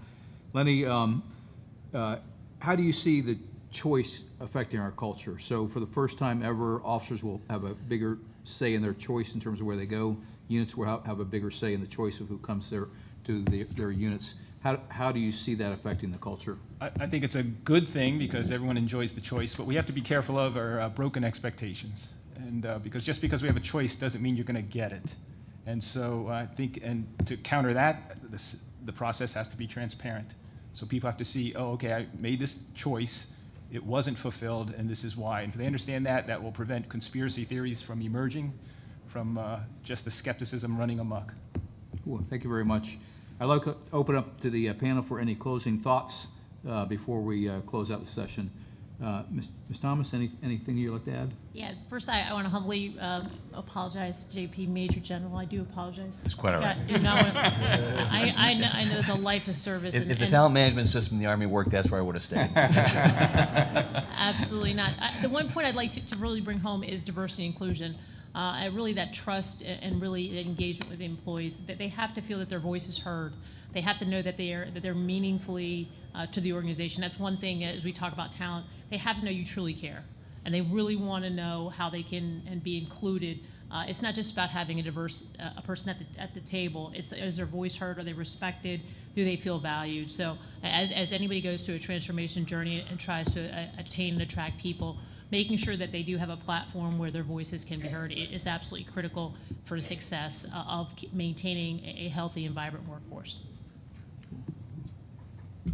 Lenny, how do you see the choice affecting our culture? So for the first time ever, officers will have a bigger say in their choice in terms of where they go. Units will have a bigger say in the choice of who comes there to their units. How do you see that affecting the culture? I think it's a good thing because everyone enjoys the choice, but we have to be careful of our broken expectations. And because just because we have a choice doesn't mean you're going to get it. And so I think, and to counter that, the process has to be transparent. So people have to see, oh, okay, I made this choice, it wasn't fulfilled, and this is why. And if they understand that, that will prevent conspiracy theories from emerging, from just the skepticism running amok. Cool. Thank you very much. I'd like to open up to the panel for any closing thoughts before we close out the session. Ms. Thomas, anything you'd like to add? Yeah, first I want to humbly apologize, JP Major General. I do apologize. It's quite all right. I know it's a life of service. If the talent management system in the Army worked, that's where I would have stayed. Absolutely not. The one point I'd like to really bring home is diversity and inclusion. Really that trust and really the engagement with the employees, that they have to feel that their voice is heard. They have to know that they're meaningfully to the organization. That's one thing as we talk about talent. They have to know you truly care, and they really want to know how they can and be included. It's not just about having a diverse a person at the table. Is their voice heard? Are they respected? Do they feel valued? So as anybody goes through a transformation journey and tries to attain and attract people, making sure that they do have a platform where their voices can be heard is absolutely critical for the success of maintaining a healthy and vibrant workforce.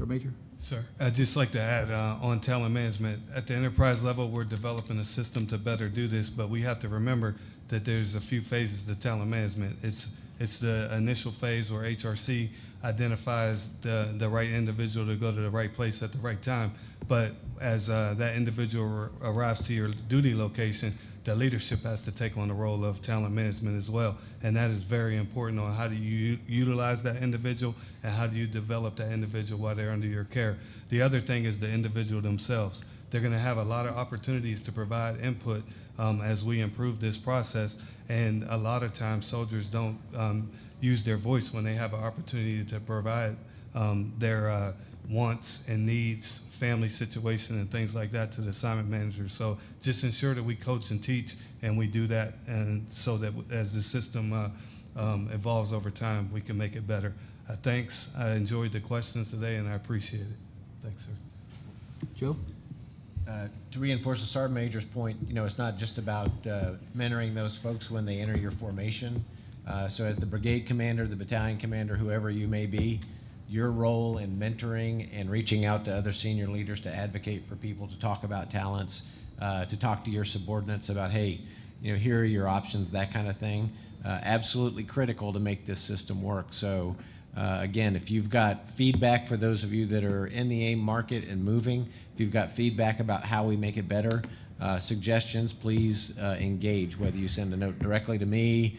Major? Sir, I'd just like to add on talent management. At the enterprise level, we're developing a system to better do this, but we have to remember that there's a few phases to talent management. It's the initial phase where HRC identifies the right individual to go to the right place at the right time. But as that individual arrives to your duty location, the leadership has to take on the role of talent management as well. And that is very important on how do you utilize that individual and how do you develop that individual while they're under your care. The other thing is the individual themselves. They're going to have a lot of opportunities to provide input as we improve this process. And a lot of times soldiers don't use their voice when they have an opportunity to provide their wants and needs, family situation, and things like that to the assignment manager. So just ensure that we coach and teach, and we do that, and so that as the system evolves over time, we can make it better. Thanks. I enjoyed the questions today, and I appreciate it. Thanks, sir. Joe? To reinforce the Sergeant Major's point, it's not just about mentoring those folks when they enter your formation. So as the brigade commander, the battalion commander, whoever you may be, your role in mentoring and reaching out to other senior leaders to advocate for people, to talk about talents, to talk to your subordinates about, hey, here are your options, that kind of thing. Absolutely critical to make this system work. So again, if you've got feedback for those of you that are in the AIM market and moving, if you've got feedback about how we make it better, suggestions, please engage, whether you send a note directly to me,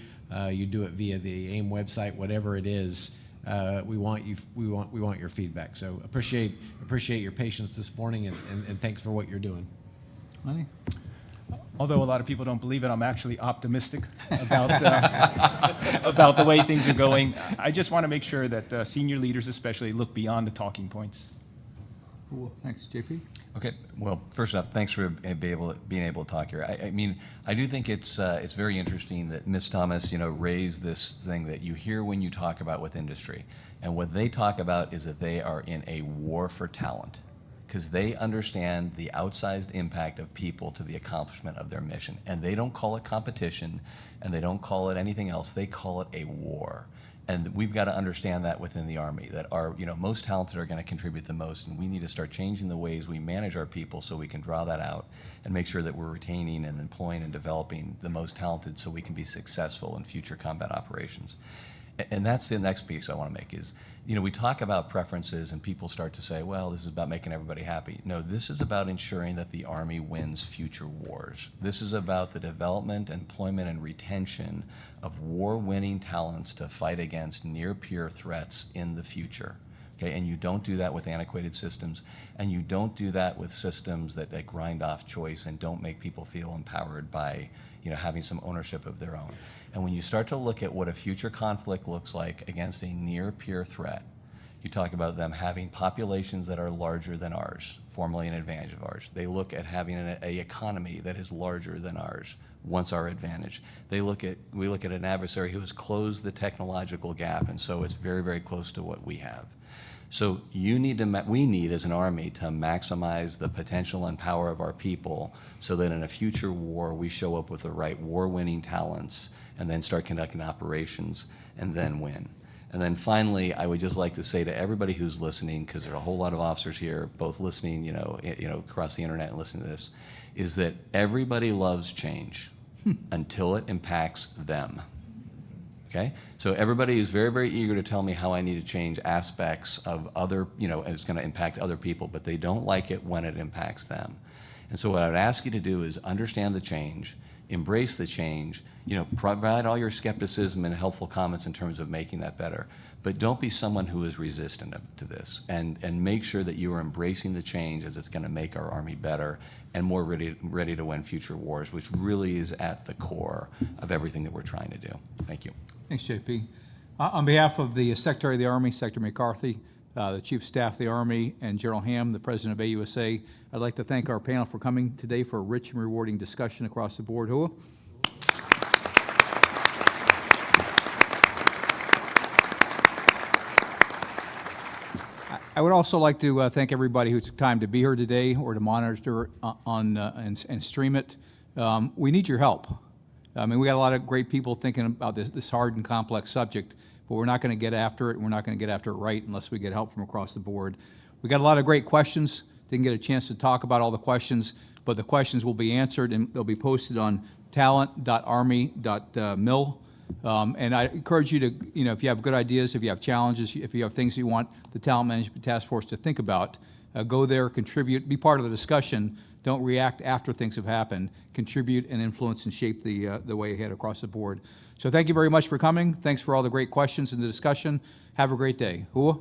you do it via the AIM website, whatever it is. We want your feedback. So appreciate your patience this morning, and thanks for what you're doing. Lenny? Although a lot of people don't believe it, I'm actually optimistic about, about the way things are going. I just want to make sure that senior leaders especially look beyond the talking points. Cool. Thanks. JP? Okay. Well, first off, thanks for being able to talk here. I mean, I do think it's very interesting that Ms. Thomas, raised this thing that you hear when you talk about with industry. And what they talk about is that they are in a war for talent, because they understand the outsized impact of people to the accomplishment of their mission. And they don't call it competition, and they don't call it anything else. They call it a war. And we've got to understand that within the Army, that our most talented are going to contribute the most, and we need to start changing the ways we manage our people so we can draw that out and make sure that we're retaining and employing and developing the most talented so we can be successful in future combat operations. And that's the next piece I want to make is, we talk about preferences and people start to say, well, this is about making everybody happy. No, this is about ensuring that the Army wins future wars. This is about the development, employment, and retention of war-winning talents to fight against near-peer threats in the future. Okay, and you don't do that with antiquated systems, and you don't do that with systems that grind off choice and don't make people feel empowered by having some ownership of their own. And when you start to look at what a future conflict looks like against a near-peer threat, you talk about them having populations that are larger than ours, formerly an advantage of ours. They look at having an economy that is larger than ours, once our advantage. We look at an adversary who has closed the technological gap, and so it's very, very close to what we have. So we need as an Army to maximize the potential and power of our people so that in a future war we show up with the right war-winning talents and then start conducting operations and then win. And then finally, I would just like to say to everybody who's listening, because there are a whole lot of officers here, both listening, across the internet and listening to this, is that everybody loves change until it impacts them. Okay? So everybody is very, very eager to tell me how I need to change aspects of other, it's going to impact other people, but they don't like it when it impacts them. And so what I would ask you to do is understand the change, embrace the change, provide all your skepticism and helpful comments in terms of making that better. But don't be someone who is resistant to this, and make sure that you are embracing the change as it's going to make our Army better and more ready to win future wars, which really is at the core of everything that we're trying to do. Thank you. Thanks, JP. On behalf of the Secretary of the Army, Secretary McCarthy, the Chief of Staff of the Army, and General Ham, the President of AUSA, I'd like to thank our panel for coming today for a rich and rewarding discussion across the board. Hua? I would also like to thank everybody who took time to be here today or to monitor and stream it. We need your help. I mean, we got a lot of great people thinking about this hard and complex subject, but we're not going to get after it, and we're not going to get after it right unless we get help from across the board. We got a lot of great questions. Didn't get a chance to talk about all the questions, but the questions will be answered, and they'll be posted on talent.army.mil. And I encourage you to, if you have good ideas, if you have challenges, if you have things you want the Talent Management Task Force to think about, go there, contribute, be part of the discussion. Don't react after things have happened. Contribute and influence and shape the way ahead across the board. So thank you very much for coming. Thanks for all the great questions and the discussion. Have a great day. Hua?